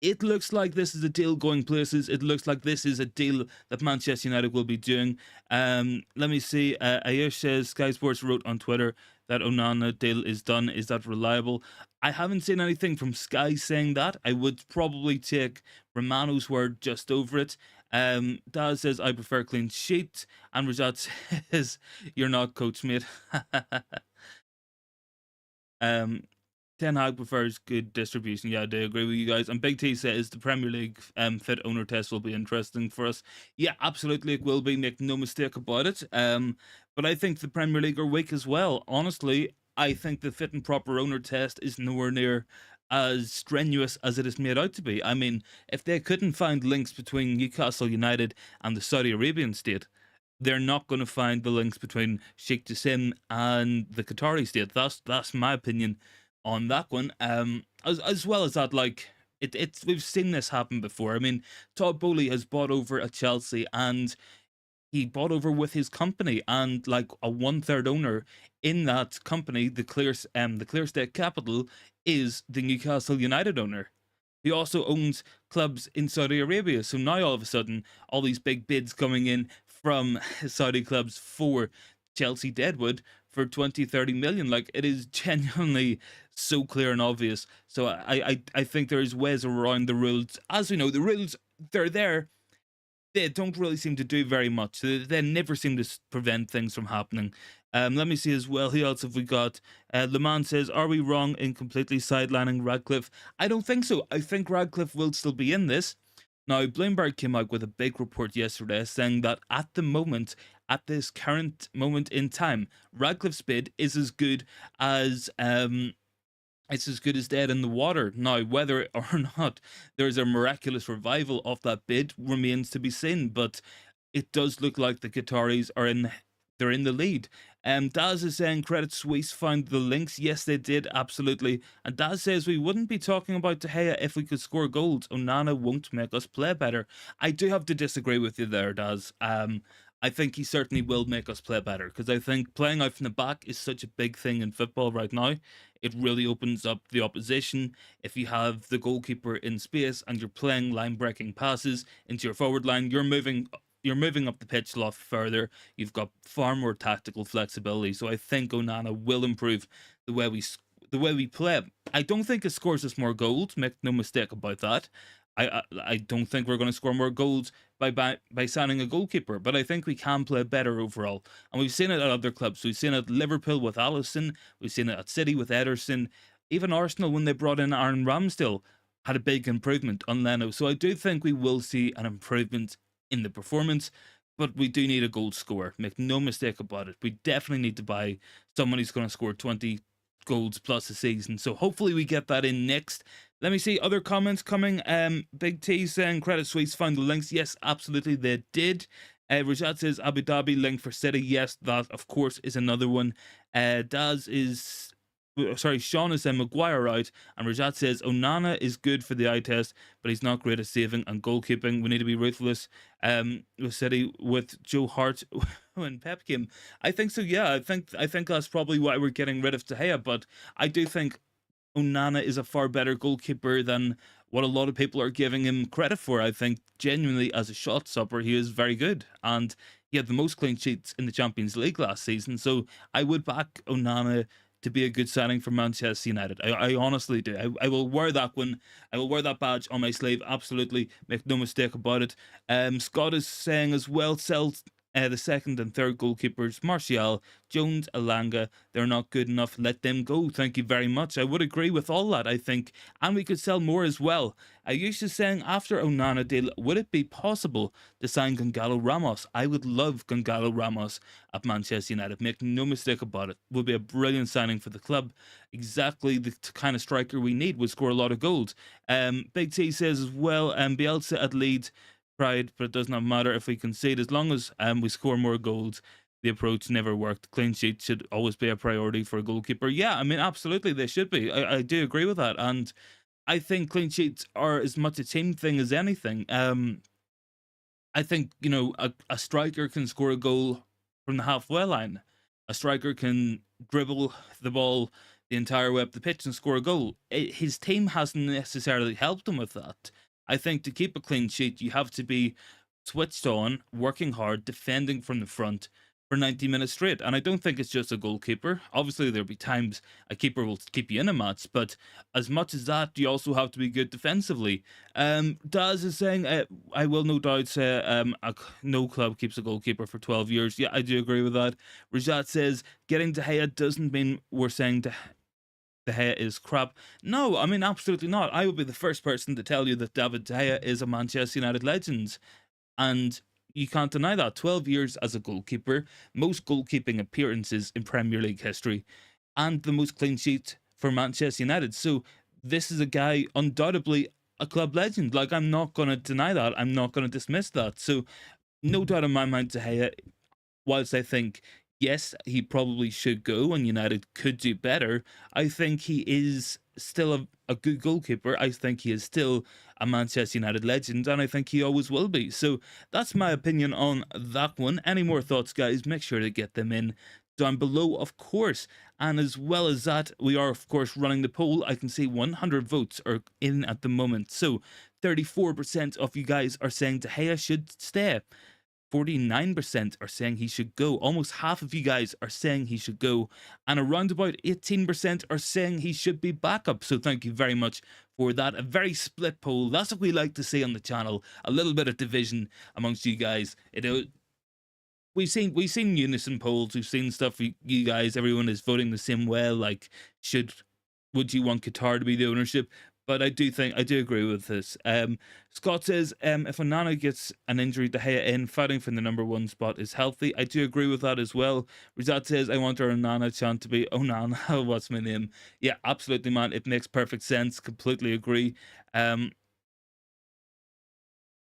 it looks like this is a deal going places. It looks like this is a deal that Manchester United will be doing. Let me see. Ayush says Sky Sports wrote on Twitter that Onana deal is done. Is that reliable? I haven't seen anything from Sky saying that. I would probably take Romano's word just over it. Daz says I prefer clean sheet, and Rajat says you're not coach, mate. um, Ten Hag prefers good distribution. Yeah, I do agree with you guys. And Big T says the Premier League fit owner test will be interesting for us. Yeah, absolutely, it will be. Make no mistake about it. But I think the Premier League are weak as well. Honestly, I think the fit and proper owner test is nowhere near as strenuous as it is made out to be. I mean, if they couldn't find links between Newcastle United and the Saudi Arabian state, they're not going to find the links between Sheikh Jassim and the Qatari state. That's my opinion on that one. As well as that, like it's we've seen this happen before. I mean, Todd Bowley has bought over a Chelsea, and he bought over with his company, and like a 1/3 owner in that company, the Clear State Capital, is the Newcastle United owner. He also owns clubs in Saudi Arabia. So now all of a sudden, all these big bids coming in from Saudi clubs for Chelsea Deadwood for 20, 30 million. Like, it is genuinely so clear and obvious. So I think there's ways around the rules. As we know, the rules, they're there. They don't really seem to do very much. They never seem to prevent things from happening. Let me see as well. Who else have we got? Le Mans says, are we wrong in completely sidelining Radcliffe? I don't think so. I think Radcliffe will still be in this. Now, Bloomberg came out with a big report yesterday saying that at the moment, at this current moment in time, Radcliffe's bid is as good as it's as good as dead in the water. Now, whether or not there's a miraculous revival of that bid remains to be seen, but it does look like the Qataris they're in the lead. Daz is saying Credit Suisse found the links. Yes, they did, absolutely. And Daz says we wouldn't be talking about De Gea if we could score goals. Onana won't make us play better. I do have to disagree with you there, Daz. I think he certainly will make us play better, because I think playing out from the back is such a big thing in football right now. It really opens up the opposition. If you have the goalkeeper in space and you're playing line breaking passes into your forward line, you're moving up the pitch a lot further. You've got far more tactical flexibility. So I think Onana will improve the way we play. I don't think it scores us more goals. Make no mistake about that. I don't think we're going to score more goals by signing a goalkeeper, but I think we can play better overall. And we've seen it at other clubs. We've seen it at Liverpool with Alisson. We've seen it at City with Ederson. Even Arsenal, when they brought in Aaron Ramsdale, had a big improvement on Leno. So I do think we will see an improvement in the performance, but we do need a goal scorer. Make no mistake about it. We definitely need to buy someone who's going to score 20 goals plus a season. So hopefully we get that in next. Let me see other comments coming. Big T saying Credit Suisse found the links. Yes, absolutely they did. Rajat says Abu Dhabi linked for City. Yes, that of course is another one. Daz is sorry, Sean is saying Maguire out, and Rajat says Onana is good for the eye test, but he's not great at saving and goalkeeping. We need to be ruthless. With City with Joe Hart when Pep came. I think so. Yeah, I think that's probably why we're getting rid of De Gea. But I do think Onana is a far better goalkeeper than what a lot of people are giving him credit for. I think genuinely, as a shot stopper, he is very good, and he had the most clean sheets in the Champions League last season. So I would back Onana to be a good signing for Manchester United. I honestly do. I will wear that one. I will wear that badge on my sleeve. Absolutely, make no mistake about it. Scott is saying as well, sell the second and third goalkeepers, Martial, Jones, Alanga, they're not good enough. Let them go. Thank you very much. I would agree with all that, I think. And we could sell more as well. I used to saying after Onana deal, would it be possible to sign Gonzalo Ramos? I would love Gonzalo Ramos at Manchester United. Make no mistake about it. Would be a brilliant signing for the club. Exactly the kind of striker we need. Would score a lot of goals. Big T says as well, Bielsa at Leeds tried, but it does not matter if we concede. As long as we score more goals, the approach never worked. Clean sheet should always be a priority for a goalkeeper. Yeah, I mean, absolutely, they should be. I do agree with that. And I think clean sheets are as much a team thing as anything. I think, a striker can score a goal from the halfway line. A striker can dribble the ball the entire way up the pitch and score a goal. His team hasn't necessarily helped him with that. I think to keep a clean sheet, you have to be switched on, working hard, defending from the front for 90 minutes straight. And I don't think it's just a goalkeeper. Obviously, there'll be times a keeper will keep you in a match, but as much as that, you also have to be good defensively. Daz is saying, I will no doubt say no club keeps a goalkeeper for 12 years. Yeah, I do agree with that. Rajat says, getting De Gea doesn't mean we're saying De Gea is crap. No, I mean, absolutely not. I would be the first person to tell you that David De Gea is a Manchester United legend. And you can't deny that. 12 years as a goalkeeper, most goalkeeping appearances in Premier League history, and the most clean sheets for Manchester United. So this is a guy, undoubtedly a club legend. Like, I'm not going to deny that. I'm not going to dismiss that. So no doubt in my mind, De Gea, whilst I think, yes, he probably should go and United could do better, I think he is still a good goalkeeper. I think he is still a Manchester United legend, and I think he always will be. So that's my opinion on that one. Any more thoughts, guys? Make sure to get them in down below, of course. And as well as that, we are, of course, running the poll. I can see 100 votes are in at the moment. So 34% of you guys are saying De Gea should stay. 49% are saying he should go. Almost half of you guys are saying he should go. And around about 18% are saying he should be back up. So thank you very much for that. A very split poll. That's what we like to see on the channel. A little bit of division amongst you guys. We've seen unison polls. We've seen stuff for you guys. Everyone is voting the same way. Like, would you want Qatar to be the ownership? But I do agree with this. Scott says, if Onana gets an injury, De Gea in, fighting for the number one spot is healthy. I do agree with that as well. Rizat says, I want our Onana chant to be Onana. What's my name? Yeah, absolutely, man. It makes perfect sense. Completely agree.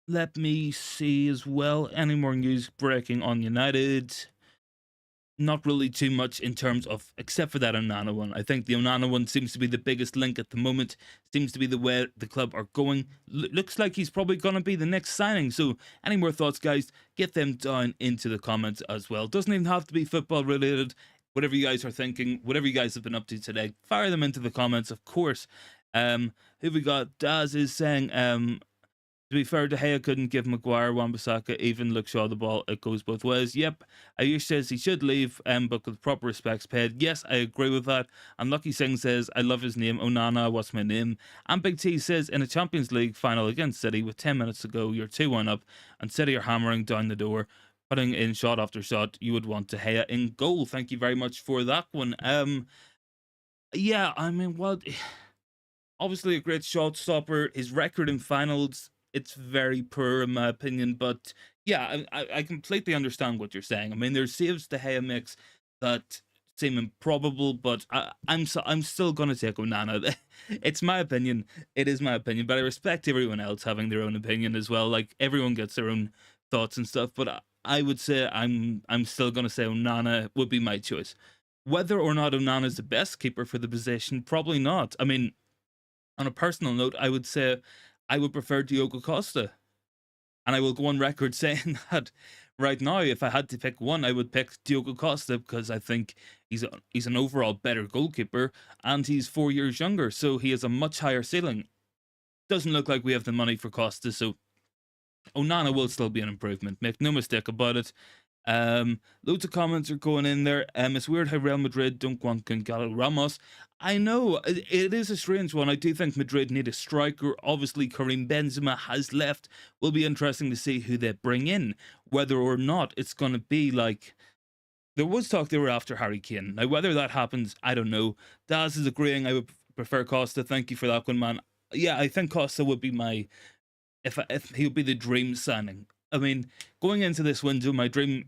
Let me see as well. Any more news breaking on United? Not really too much in terms of, except for that Onana one. I think the Onana one seems to be the biggest link at the moment. Seems to be the way the club are going. Looks like he's probably going to be the next signing. So any more thoughts, guys? Get them down into the comments as well. Doesn't even have to be football related. Whatever you guys are thinking, whatever you guys have been up to today, fire them into the comments, of course. Who we got? Daz is saying, to be fair, De Gea couldn't give Maguire, Wan-Bissaka, even Luke Shaw the ball. It goes both ways. Yep, Ayush says he should leave, but with proper respects paid. Yes, I agree with that. And Lucky Singh says, I love his name, Onana, what's my name? And Big T says, in a Champions League final against City with 10 minutes to go, you're 2-1 up, and City are hammering down the door, putting in shot after shot. You would want De Gea in goal. Thank you very much for that one. Yeah, I mean, well, obviously a great shot stopper. His record in finals, it's very poor in my opinion, but yeah, I completely understand what you're saying. I mean, there's saves De Gea makes that seem improbable, but I'm still gonna take Onana. It's my opinion. It is my opinion, but I respect everyone else having their own opinion as well. Like, everyone gets their own thoughts and stuff, but I would say I'm still going to say Onana would be my choice. Whether or not Onana is the best keeper for the position, probably not. I mean, on a personal note, I would say I would prefer Diogo Costa. And I will go on record saying that right now, if I had to pick one, I would pick Diogo Costa because I think he's an overall better goalkeeper and he's 4 years younger, so he has a much higher ceiling. Doesn't look like we have the money for Costa, so Onana will still be an improvement. Make no mistake about it. Loads of comments are going in there. It's weird how Real Madrid don't want Gonzalo Ramos. I know it is a strange one. I do think Madrid need a striker. Obviously, Karim Benzema has left. Will be interesting to see who they bring in. Whether or not it's going to be like there was talk they were after Harry Kane. Now, whether that happens, I don't know. Daz is agreeing. I would prefer Costa. Thank you for that one, man. Yeah, I think Costa would be my if he would be the dream signing. I mean, going into this window, my dream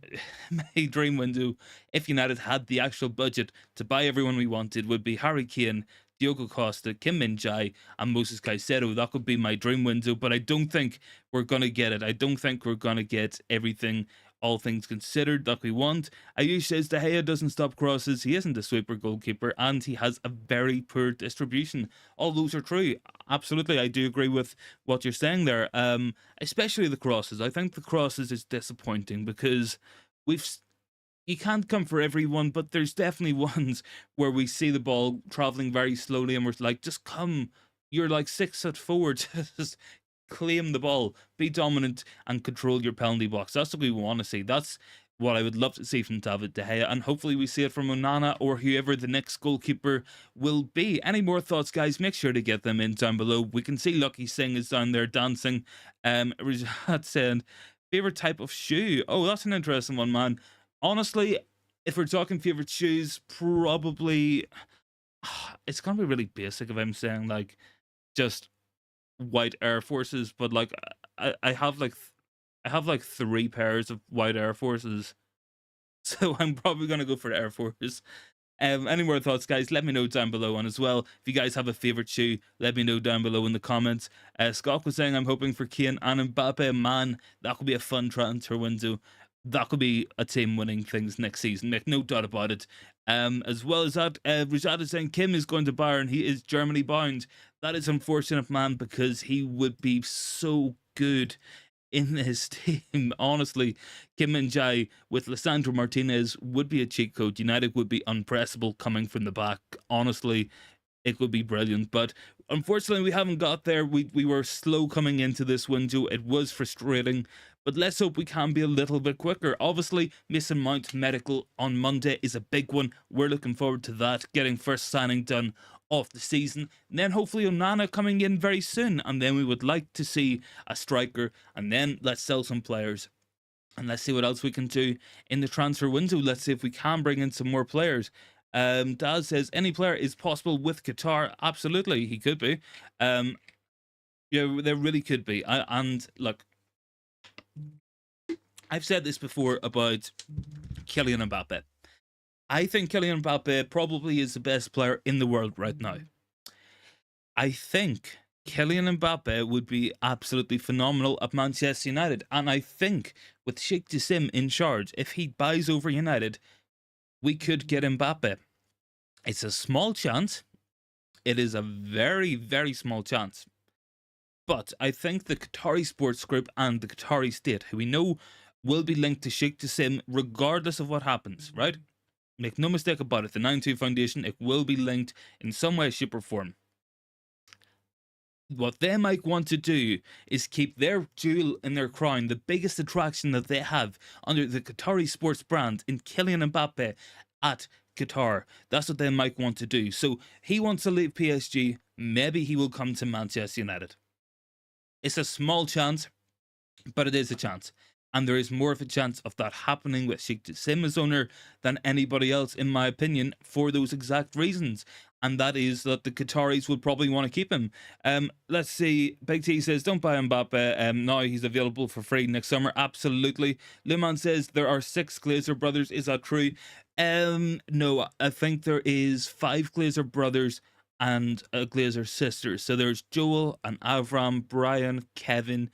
window, if United had the actual budget to buy everyone we wanted, would be Harry Kane, Diogo Costa, Kim Min-jae, and Moses Caicedo. That could be my dream window, but I don't think we're going to get it. I don't think we're going to get everything, all things considered, that we want. Ayush says De Gea doesn't stop crosses. He isn't a sweeper goalkeeper, and he has a very poor distribution. All those are true. Absolutely, I do agree with what you're saying there. Especially the crosses. I think the crosses is disappointing because you can't come for everyone, but there's definitely ones where we see the ball traveling very slowly and we're like, just come. You're like 6 foot, just claim the ball, be dominant, and control your penalty box. That's what we want to see. That's what I would love to see from David De Gea, and hopefully we see it from Onana or whoever the next goalkeeper will be. Any more thoughts, guys? Make sure to get them in down below. We can see Lucky Singh is down there dancing. Rizat said, favorite type of shoe? Oh, that's an interesting one, man. Honestly, if we're talking favorite shoes, probably it's gonna be really basic if I'm saying like just white Air Forces, but like I have like 3 pairs of white Air Forces, so I'm probably gonna go for the Air Force. Any more thoughts, guys? Let me know down below. And as well, if you guys have a favorite shoe, let me know down below in the comments. Scott was saying I'm hoping for Kane and Mbappe. Man, that could be a fun transfer window. That could be a team winning things next season. Make no doubt about it. As well as that, Rajat is saying Kim is going to Bayern. He is Germany bound. That is unfortunate, man, because he would be so good in this team. Honestly, Kim Min-jae with Lisandro Martinez would be a cheat code. United would be unpressable coming from the back. Honestly, it would be brilliant. But unfortunately, we haven't got there. We were slow coming into this window. It was frustrating. But let's hope we can be a little bit quicker. Obviously, Mason Mount medical on Monday is a big one. We're looking forward to that. Getting first signing done of the season. And then hopefully Onana coming in very soon. And then we would like to see a striker. And then let's sell some players. And let's see what else we can do in the transfer window. Let's see if we can bring in some more players. Daz says any player is possible with Qatar. Absolutely, he could be. Yeah, there really could be. And look, I've said this before about Kylian Mbappe. I think Kylian Mbappe probably is the best player in the world right now. I think Kylian Mbappe would be absolutely phenomenal at Manchester United. And I think with Sheikh Jassim in charge, if he buys over United, we could get Mbappe. It's a small chance. It is a very, very small chance. But I think the Qatari sports group and the Qatari state, who we know will be linked to Sheikh Jassim regardless of what happens, right? Make no mistake about it, the 9 2 Foundation, it will be linked in some way, shape, or form. What they might want to do is keep their jewel in their crown, the biggest attraction that they have under the Qatari sports brand in Kylian Mbappe at Qatar. That's what they might want to do. So he wants to leave PSG. Maybe he will come to Manchester United. It's a small chance, but it is a chance. And there is more of a chance of that happening with Sheikh Jassim as owner than anybody else, in my opinion, for those exact reasons. And that is that the Qataris would probably want to keep him. Let's see. Big T says, don't buy Mbappe. Now he's available for free next summer. Absolutely. Luman says there are 6 Glazer brothers. Is that true? No, I think there is 5 Glazer brothers and a Glazer sister. So there's Joel and Avram, Brian, Kevin,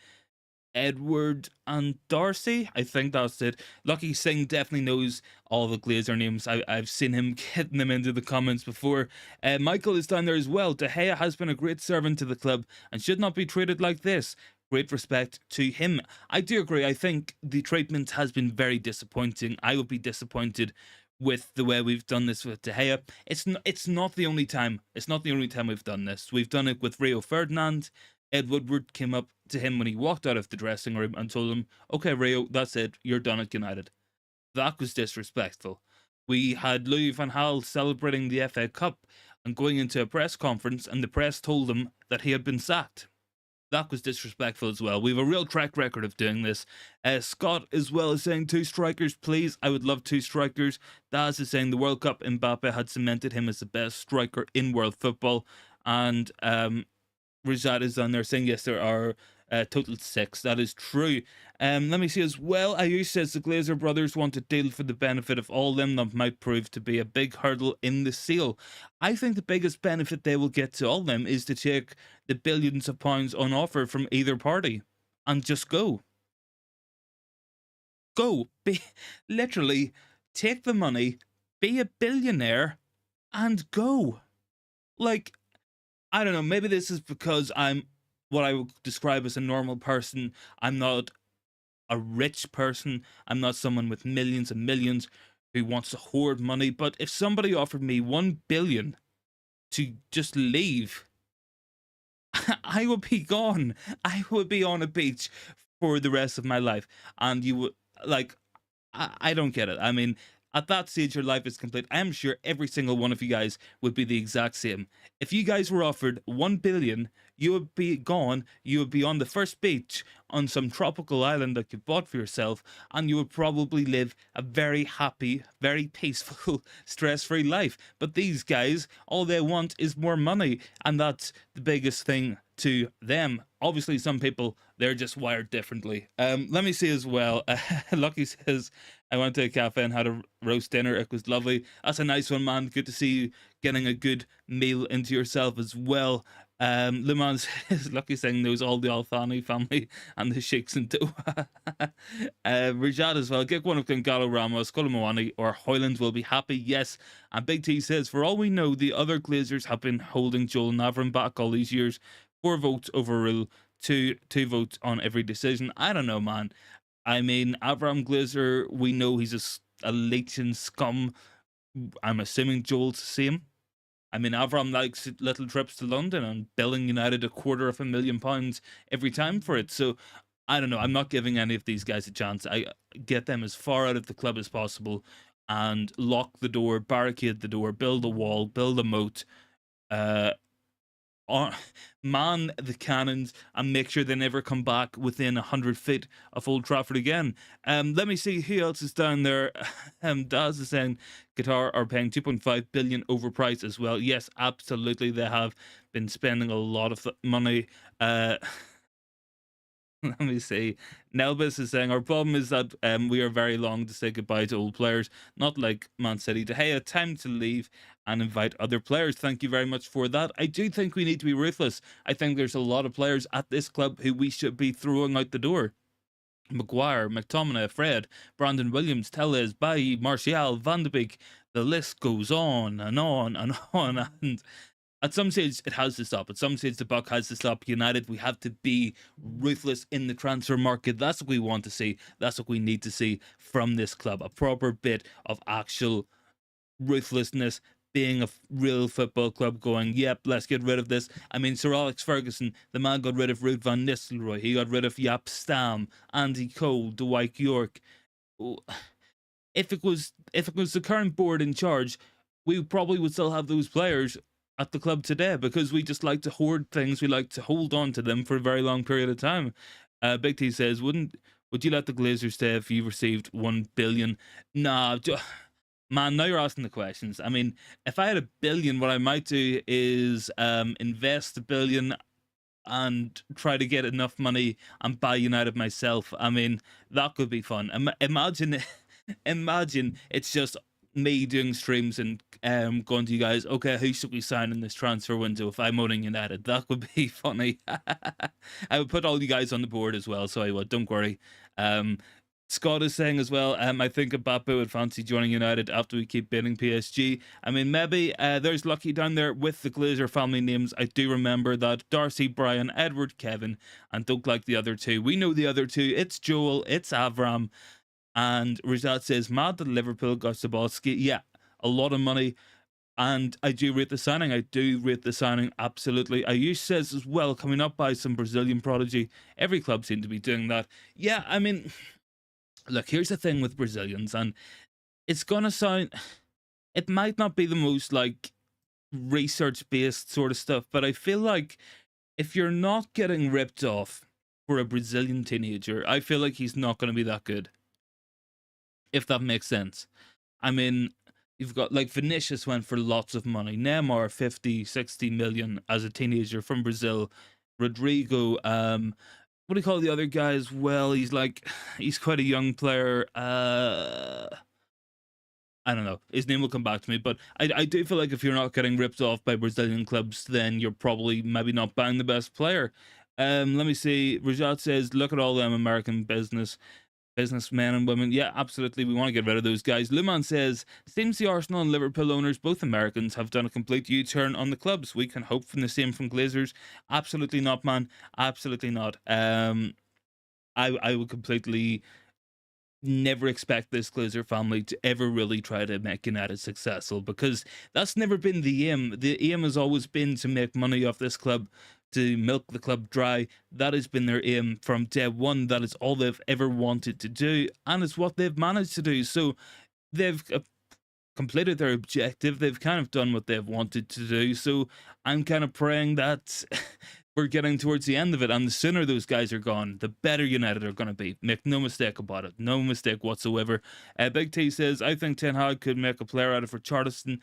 Edward and Darcy. I think that's it. Lucky Singh definitely knows all the Glazer names. I've seen him getting them into the comments before. Michael is down there as well. De Gea has been a great servant to the club and should not be treated like this. Great respect to him. I do agree. I think the treatment has been very disappointing. I would be disappointed with the way we've done this with De Gea. It's not the only time. It's not the only time we've done this. We've done it with Rio Ferdinand. Ed Woodward came up to him when he walked out of the dressing room and told him, "Okay, Rio, that's it. You're done at United." That was disrespectful. We had Louis van Gaal celebrating the FA Cup and going into a press conference, and the press told him that he had been sacked. That was disrespectful as well. We have a real track record of doing this. Scott as well is saying 2 strikers, please. I would love 2 strikers. Daz is saying the World Cup Mbappe had cemented him as the best striker in world football. And Rajat is on there saying yes, there are total 6. That is true. Let me see as well. Ayush says the Glazer brothers want a deal for the benefit of all them that might prove to be a big hurdle in the sale. I think the biggest benefit they will get to all them is to take the billions of pounds on offer from either party and just go. Go. Literally take the money, be a billionaire, and go. Like, I don't know, maybe this is because I'm what I would describe as a normal person. I'm not a rich person. I'm not someone with millions and millions who wants to hoard money. But if somebody offered me 1 billion to just leave, I would be gone. I would be on a beach for the rest of my life. And you would, like, I don't get it. I mean, at that stage, your life is complete. I am sure every single one of you guys would be the exact same. If you guys were offered 1 billion, you would be gone. You would be on the first beach on some tropical island that you bought for yourself, and you would probably live a very happy, very peaceful, stress-free life. But these guys, all they want is more money, and that's the biggest thing to them. Obviously, some people, they're just wired differently. Let me see as well. Lucky says, I went to a cafe and had a roast dinner. It was lovely. That's a nice one, man. Good to see you getting a good meal into yourself as well. Le Mans is Lucky saying knows all the Al Thani family and the Sheikhs in Doha. Rajad as well. Get one of Gonzalo Ramos, Colomwani, or Hojlund will be happy. Yes. And Big T says, for all we know, the other Glazers have been holding Joel Navran back all these years. 4 votes overrule, 2 votes on every decision. I don't know, man. I mean, Avram Glazer, we know he's a Leighton scum. I'm assuming Joel's the same. I mean, Avram likes little trips to London and billing United £250,000 every time for it. So, I don't know. I'm not giving any of these guys a chance. I get them as far out of the club as possible and lock the door, barricade the door, build a wall, build a moat. Man the cannons and make sure they never come back within 100 feet of Old Trafford again. Let me see who else is down there. Daz is saying Qatar are paying 2.5 billion overpriced as well. Yes, absolutely, they have been spending a lot of money. Let me see. Nelbus is saying our problem is that we are very long to say goodbye to old players, not like Man City. De Gea, time to leave and invite other players. Thank you very much for that. I do think we need to be ruthless. I think there's a lot of players at this club who we should be throwing out the door. Maguire, McTominay, Fred, Brandon Williams, Telles, Bailly, Martial, Van de Beek. The list goes on and on and on. And at some stage, it has to stop. At some stage, the buck has to stop. United, we have to be ruthless in the transfer market. That's what we want to see. That's what we need to see from this club. A proper bit of actual ruthlessness, being a real football club going, yep, let's get rid of this. I mean, Sir Alex Ferguson, the man got rid of Ruud van Nistelrooy. He got rid of Jaap Stam, Andy Cole, Dwight York. If it was the current board in charge, we probably would still have those players at the club today because we just like to hoard things. We like to hold on to them for a very long period of time. Big T says, would you let the Glazers stay if you received 1 billion? Nah, man, now you're asking the questions. I mean, if I had 1 billion, what I might do is invest 1 billion and try to get enough money and buy United myself. I mean, that could be fun. Imagine it's just me doing streams and going to you guys, okay, who should we sign in this transfer window if I'm owning United? That would be funny. I would put all you guys on the board as well, so I would. Don't worry. Um, Scott is saying as well, I think Mbappe would fancy joining United after we keep beating PSG. I mean, maybe there's Lucky down there with the Glazer family names. I do remember that. Darcy, Brian, Edward, Kevin, and don't like the other two. We know the other two. It's Joel, it's Avram. And Rajat says, mad that Liverpool got Zabalski. Yeah, a lot of money. And I do rate the signing. I do rate the signing, absolutely. Ayush says as well, coming up by some Brazilian prodigy. Every club seemed to be doing that. Yeah, I mean, look, here's the thing with Brazilians. And it's going to sound... It might not be the most, like, research-based sort of stuff. But I feel like if you're not getting ripped off for a Brazilian teenager, I feel like he's not going to be that good. If that makes sense. I mean, you've got like Vinicius went for lots of money. Neymar 50, 60 million as a teenager from Brazil. Rodrigo, what do you call the other guy as well? He's quite a young player. I don't know. His name will come back to me, but I do feel like if you're not getting ripped off by Brazilian clubs, then you're probably maybe not buying the best player. Let me see. Rajat says, look at all them American businessmen and women. Yeah, absolutely. We want to get rid of those guys. Luman says, seems the Arsenal and Liverpool owners, both Americans, have done a complete U-turn on the clubs. We can hope for the same from Glazers. Absolutely not, man. Absolutely not. I would completely never expect this Glazer family to ever really try to make United successful, because that's never been the aim. The aim has always been to make money off this club, to milk the club dry. That has been their aim from day one. That is all they've ever wanted to do, and it's what they've managed to do. So they've completed their objective. They've kind of done what they've wanted to do. So I'm kind of praying that we're getting towards the end of it, and the sooner those guys are gone, the better United are going to be. Make no mistake about it. No mistake whatsoever. Big T says, I think Ten Hag could make a player out of Richarlison.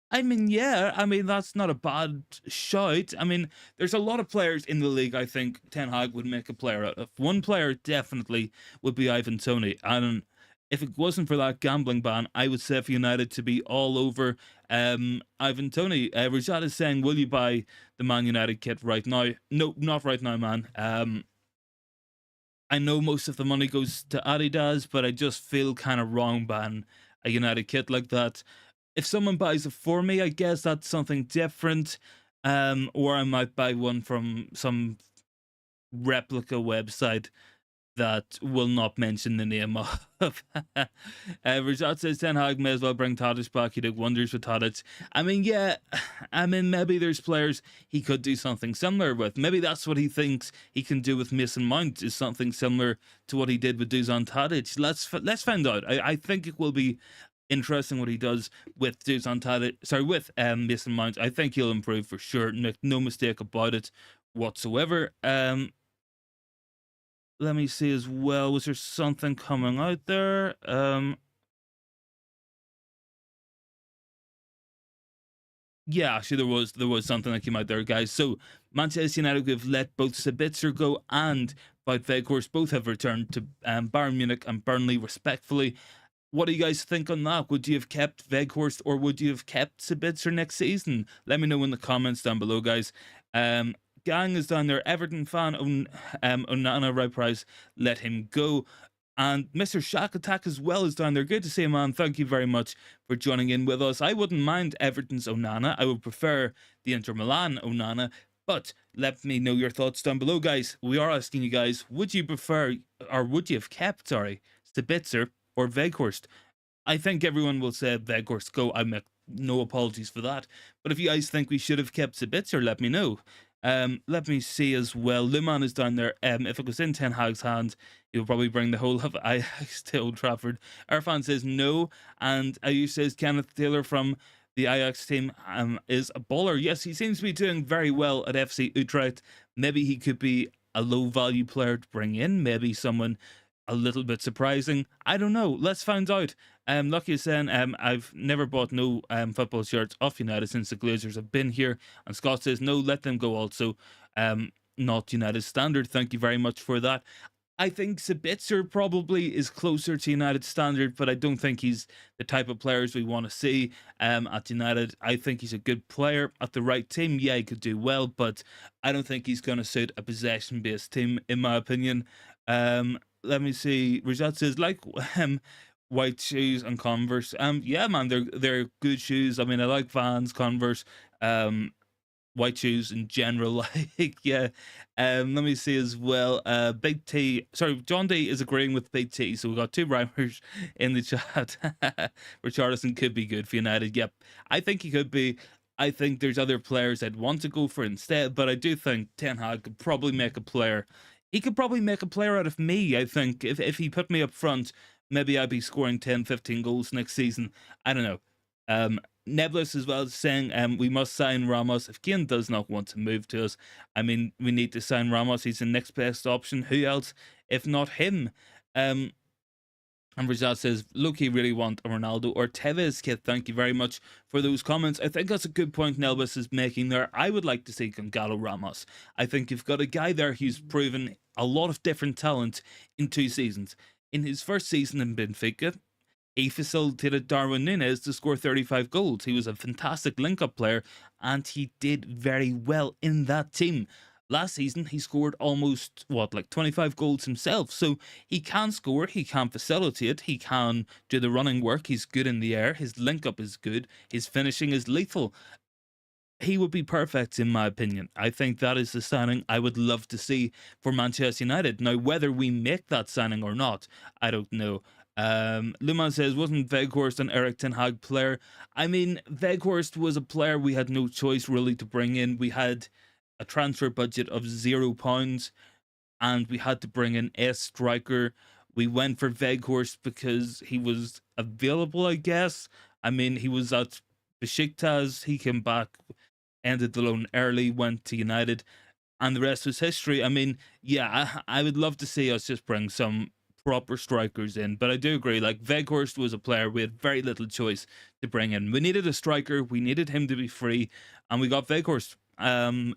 I mean, yeah, I mean, that's not a bad shout. I mean, there's a lot of players in the league I think Ten Hag would make a player out of. One player definitely would be Ivan Toney. And if it wasn't for that gambling ban, I would say for United to be all over Ivan Toney. Rajat is saying, will you buy the Man United kit right now? No, not right now, man. I know most of the money goes to Adidas, but I just feel kind of wrong buying a United kit like that. If someone buys it for me, I guess that's something different. Or I might buy one from some replica website that will not mention the name of. Rajat says Ten Hag may as well bring Tadic back. He did wonders with Tadic. I mean, yeah, I mean, maybe there's players he could do something similar with. Maybe that's what he thinks he can do with Mason Mount, is something similar to what he did with Dusan Tadic. Let's find out. I think it will be interesting what he does with Dusan Tadic. Sorry, with Mason Mount. I think he'll improve for sure. Make no mistake about it whatsoever. Let me see as well. Was there something coming out there? Yeah, actually there was something that came out there, guys. So Manchester United have let both Sabitzer go and Wout Weghorst both have returned to Bayern Munich and Burnley respectfully. What do you guys think on that? Would you have kept Weghorst or would you have kept Sabitzer next season? Let me know in the comments down below, guys. Gang is down there. Everton fan Onana, right price, let him go. And Mr. Shack Attack as well is down there. Good to see you, man. Thank you very much for joining in with us. I wouldn't mind Everton's Onana. I would prefer the Inter Milan Onana. But let me know your thoughts down below, guys. We are asking you guys, would you prefer, or would you have kept, Sabitzer or Weghorst? I think everyone will say Weghorst go. I make no apologies for that. But if you guys think we should have kept Sabitzer, let me know. Let me see as well. Luman is down there. If it was in Ten Hag's hands, he'll probably bring the whole of Ajax to Old Trafford. Irfan says no, and Ayush says Kenneth Taylor from the Ajax team is a baller. Yes, he seems to be doing very well at FC Utrecht. Maybe he could be a low value player to bring in. Maybe someone a little bit surprising. I don't know. Let's find out. Lucky is saying, I've never bought no football shirts off United since the Glazers have been here. And Scott says, no, let them go also. Not United standard. Thank you very much for that. I think Sabitzer probably is closer to United standard, but I don't think he's the type of players we want to see at United. I think he's a good player at the right team. Yeah, he could do well, but I don't think he's going to suit a possession-based team, in my opinion. Let me see. Rajat says like white shoes and Converse. Yeah, man, they're good shoes. I mean, I like Vans, Converse. White shoes in general. Like, yeah. Let me see as well. Big T, sorry, John D is agreeing with Big T. So we got two rhymers in the chat. Richarlison could be good for United. Yep, I think he could be. I think there's other players I'd want to go for instead, but I do think Ten Hag could probably make a player. He could probably make a player out of me. I think if he put me up front, maybe I'd be scoring 10, 15 goals next season. I don't know. Um, Nebulous as well saying we must sign Ramos. If Kane does not want to move to us, I mean, we need to sign Ramos. He's the next best option. Who else if not him? And Rajat says, look, he really want a Ronaldo or Tevez kid. Thank you very much for those comments. I think that's a good point Nelbus is making there. I would like to see Gonzalo Ramos. I think you've got a guy there who's proven a lot of different talent in 2 seasons. In his first season in Benfica, he facilitated Darwin Núñez to score 35 goals. He was a fantastic link-up player, and he did very well in that team. Last season, he scored almost, like 25 goals himself. So he can score, he can facilitate, he can do the running work. He's good in the air, his link-up is good, his finishing is lethal. He would be perfect, in my opinion. I think that is the signing I would love to see for Manchester United. Now, whether we make that signing or not, I don't know. Luman says, wasn't Weghorst an Erik Ten Hag player? I mean, Weghorst was a player we had no choice really to bring in. We had a transfer budget of £0 and we had to bring in a striker. We went for Weghorst because he was available, I guess. I mean, he was at Besiktas. He came back, ended the loan early, went to United, and the rest was history. I mean, yeah, I would love to see us just bring some proper strikers in, but I do agree, like, Weghorst was a player we had very little choice to bring in. We needed a striker, we needed him to be free, and we got Weghorst. And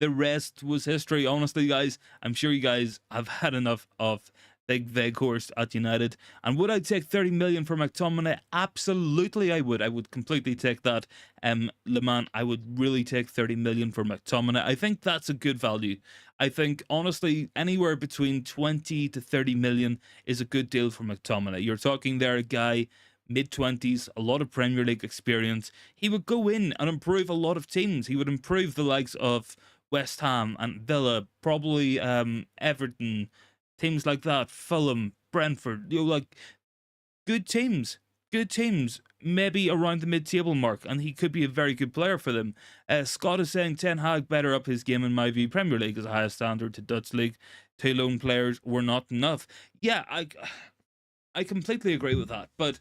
the rest was history. Honestly, guys, I'm sure you guys have had enough of big Weghorst at United. And would I take 30 million for McTominay? Absolutely, I would. I would completely take that. Le Mans, I would really take 30 million for McTominay. I think that's a good value. I think, honestly, anywhere between 20 to 30 million is a good deal for McTominay. You're talking there a guy, mid-20s, a lot of Premier League experience. He would go in and improve a lot of teams. He would improve the likes of West Ham and Villa, probably Everton, teams like that, Fulham, Brentford, like good teams, maybe around the mid-table mark, and he could be a very good player for them. Scott is saying Ten Hag better up his game in my view. Premier League is a higher standard to Dutch league. 2 lone players were not enough. Yeah, I completely agree with that, but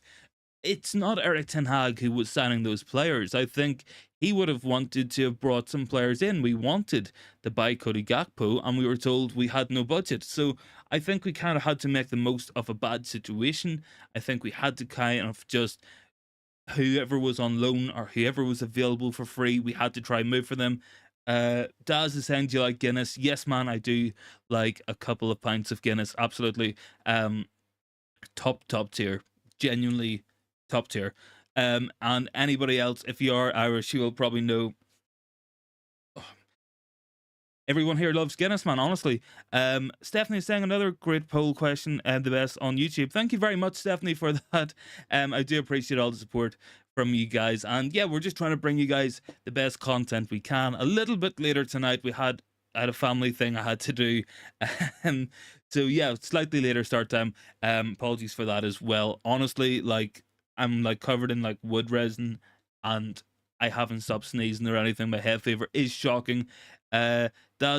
it's not Erik Ten Hag who was signing those players. I think he would have wanted to have brought some players in. We wanted to buy Cody Gakpo, and we were told we had no budget. So I think we kind of had to make the most of a bad situation. I think we had to kind of just, whoever was on loan or whoever was available for free, we had to try and move for them. Daz is saying, do you like Guinness? Yes, man, I do like a couple of pints of Guinness. Absolutely. Top tier. Genuinely top tier. And anybody else, if you are Irish, you will probably know. Everyone here loves Guinness, man, honestly. Stephanie is saying another great poll question, the best on YouTube. Thank you very much, Stephanie, for that. I do appreciate all the support from you guys. And yeah, we're just trying to bring you guys the best content we can. A little bit later tonight, I had a family thing I had to do. So yeah, slightly later start time. Apologies for that as well. Honestly, like, I'm like covered in like wood resin and I haven't stopped sneezing or anything. My head fever is shocking. Daz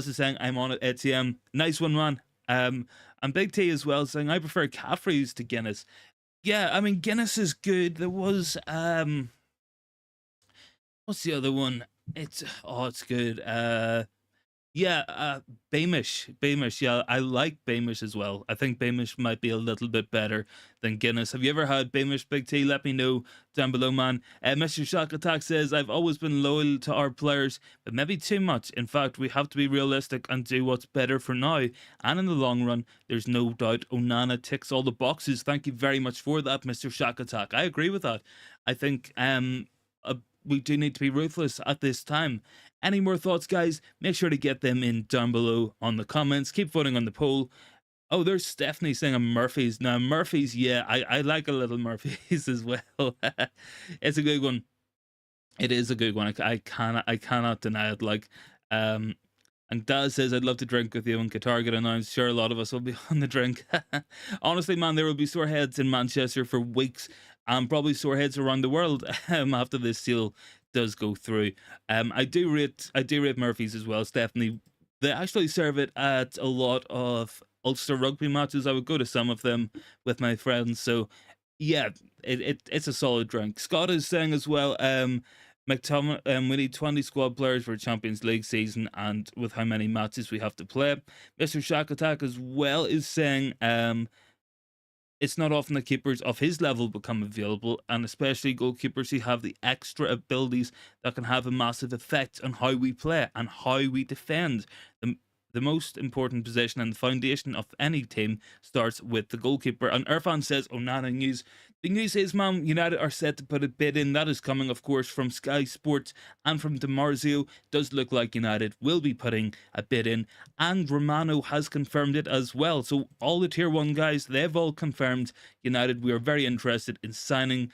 is saying I'm on it, ATM. Nice one, man. And Big T as well saying I prefer Caffrey's to Guinness. Yeah, I mean Guinness is good. There was what's the other one? It's good. Yeah, Beamish. Yeah, I like Beamish as well. I think Beamish might be a little bit better than Guinness. Have you ever had Beamish Big T? Let me know down below, man. Mr. Shock Attack says, I've always been loyal to our players, but maybe too much. In fact, we have to be realistic and do what's better for now. And in the long run, there's no doubt Onana ticks all the boxes. Thank you very much for that, Mr. Shock Attack. I agree with that. I think uh, we do need to be ruthless at this time. Any more thoughts, guys? Make sure to get them in down below on the comments. Keep voting on the poll. Oh, there's Stephanie saying a Murphy's. Now, Murphy's, yeah, I like a little Murphy's as well. It's a good one. It is a good one. I cannot deny it. Like, and Daz says, I'd love to drink with you when Qatar get announced. Sure, a lot of us will be on the drink. Honestly, man, there will be sore heads in Manchester for weeks and probably sore heads around the world after this deal does go through. I do rate Murphy's as well, Stephanie. They actually serve it at a lot of Ulster rugby matches. I would go to some of them with my friends. So yeah, it's a solid drink. Scott is saying as well, we need 20 squad players for a Champions League season, and with how many matches we have to play. Mr. Shack Attack as well is saying, it's not often that keepers of his level become available, and especially goalkeepers who have the extra abilities that can have a massive effect on how we play and how we defend. The most important position and the foundation of any team starts with the goalkeeper. And Irfan says, Onana news. The news is, Man United are set to put a bid in. That is coming, of course, from Sky Sports and from DiMarzio. Does look like United will be putting a bid in. And Romano has confirmed it as well. So all the Tier 1 guys, they've all confirmed United. We are very interested in signing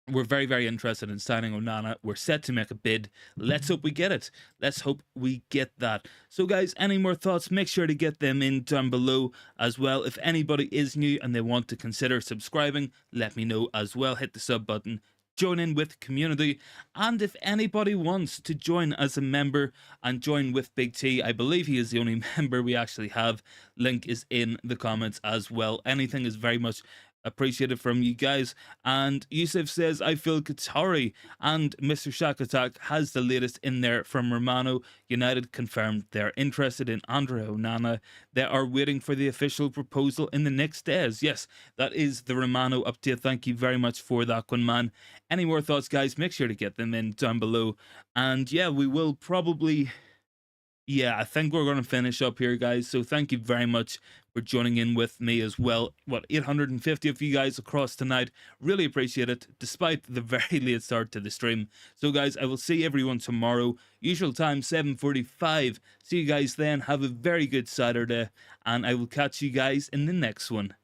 we're very, very interested in signing Onana. We're set to make a bid. Let's hope we get it. Let's hope we get that. So, guys, any more thoughts? Make sure to get them in down below as well. If anybody is new and they want to consider subscribing, let me know as well. Hit the sub button. Join in with community. And if anybody wants to join as a member and join with Big T, I believe he is the only member we actually have. Link is in the comments as well. Anything is very much appreciated from you guys. And Yusuf says, I feel Qatari. And Mr. Shack Attack has the latest in there from Romano. United confirmed they're interested in Andre Onana. They are waiting for the official proposal in the next days. Yes, that is the Romano update. Thank you very much for that one, man. Any more thoughts, guys? Make sure to get them in down below. And yeah, we will probably... Yeah, I think we're going to finish up here, guys. So thank you very much for joining in with me as well. 850 of you guys across tonight. Really appreciate it, despite the very late start to the stream. So, guys, I will see everyone tomorrow. Usual time, 7:45. See you guys then. Have a very good Saturday. And I will catch you guys in the next one.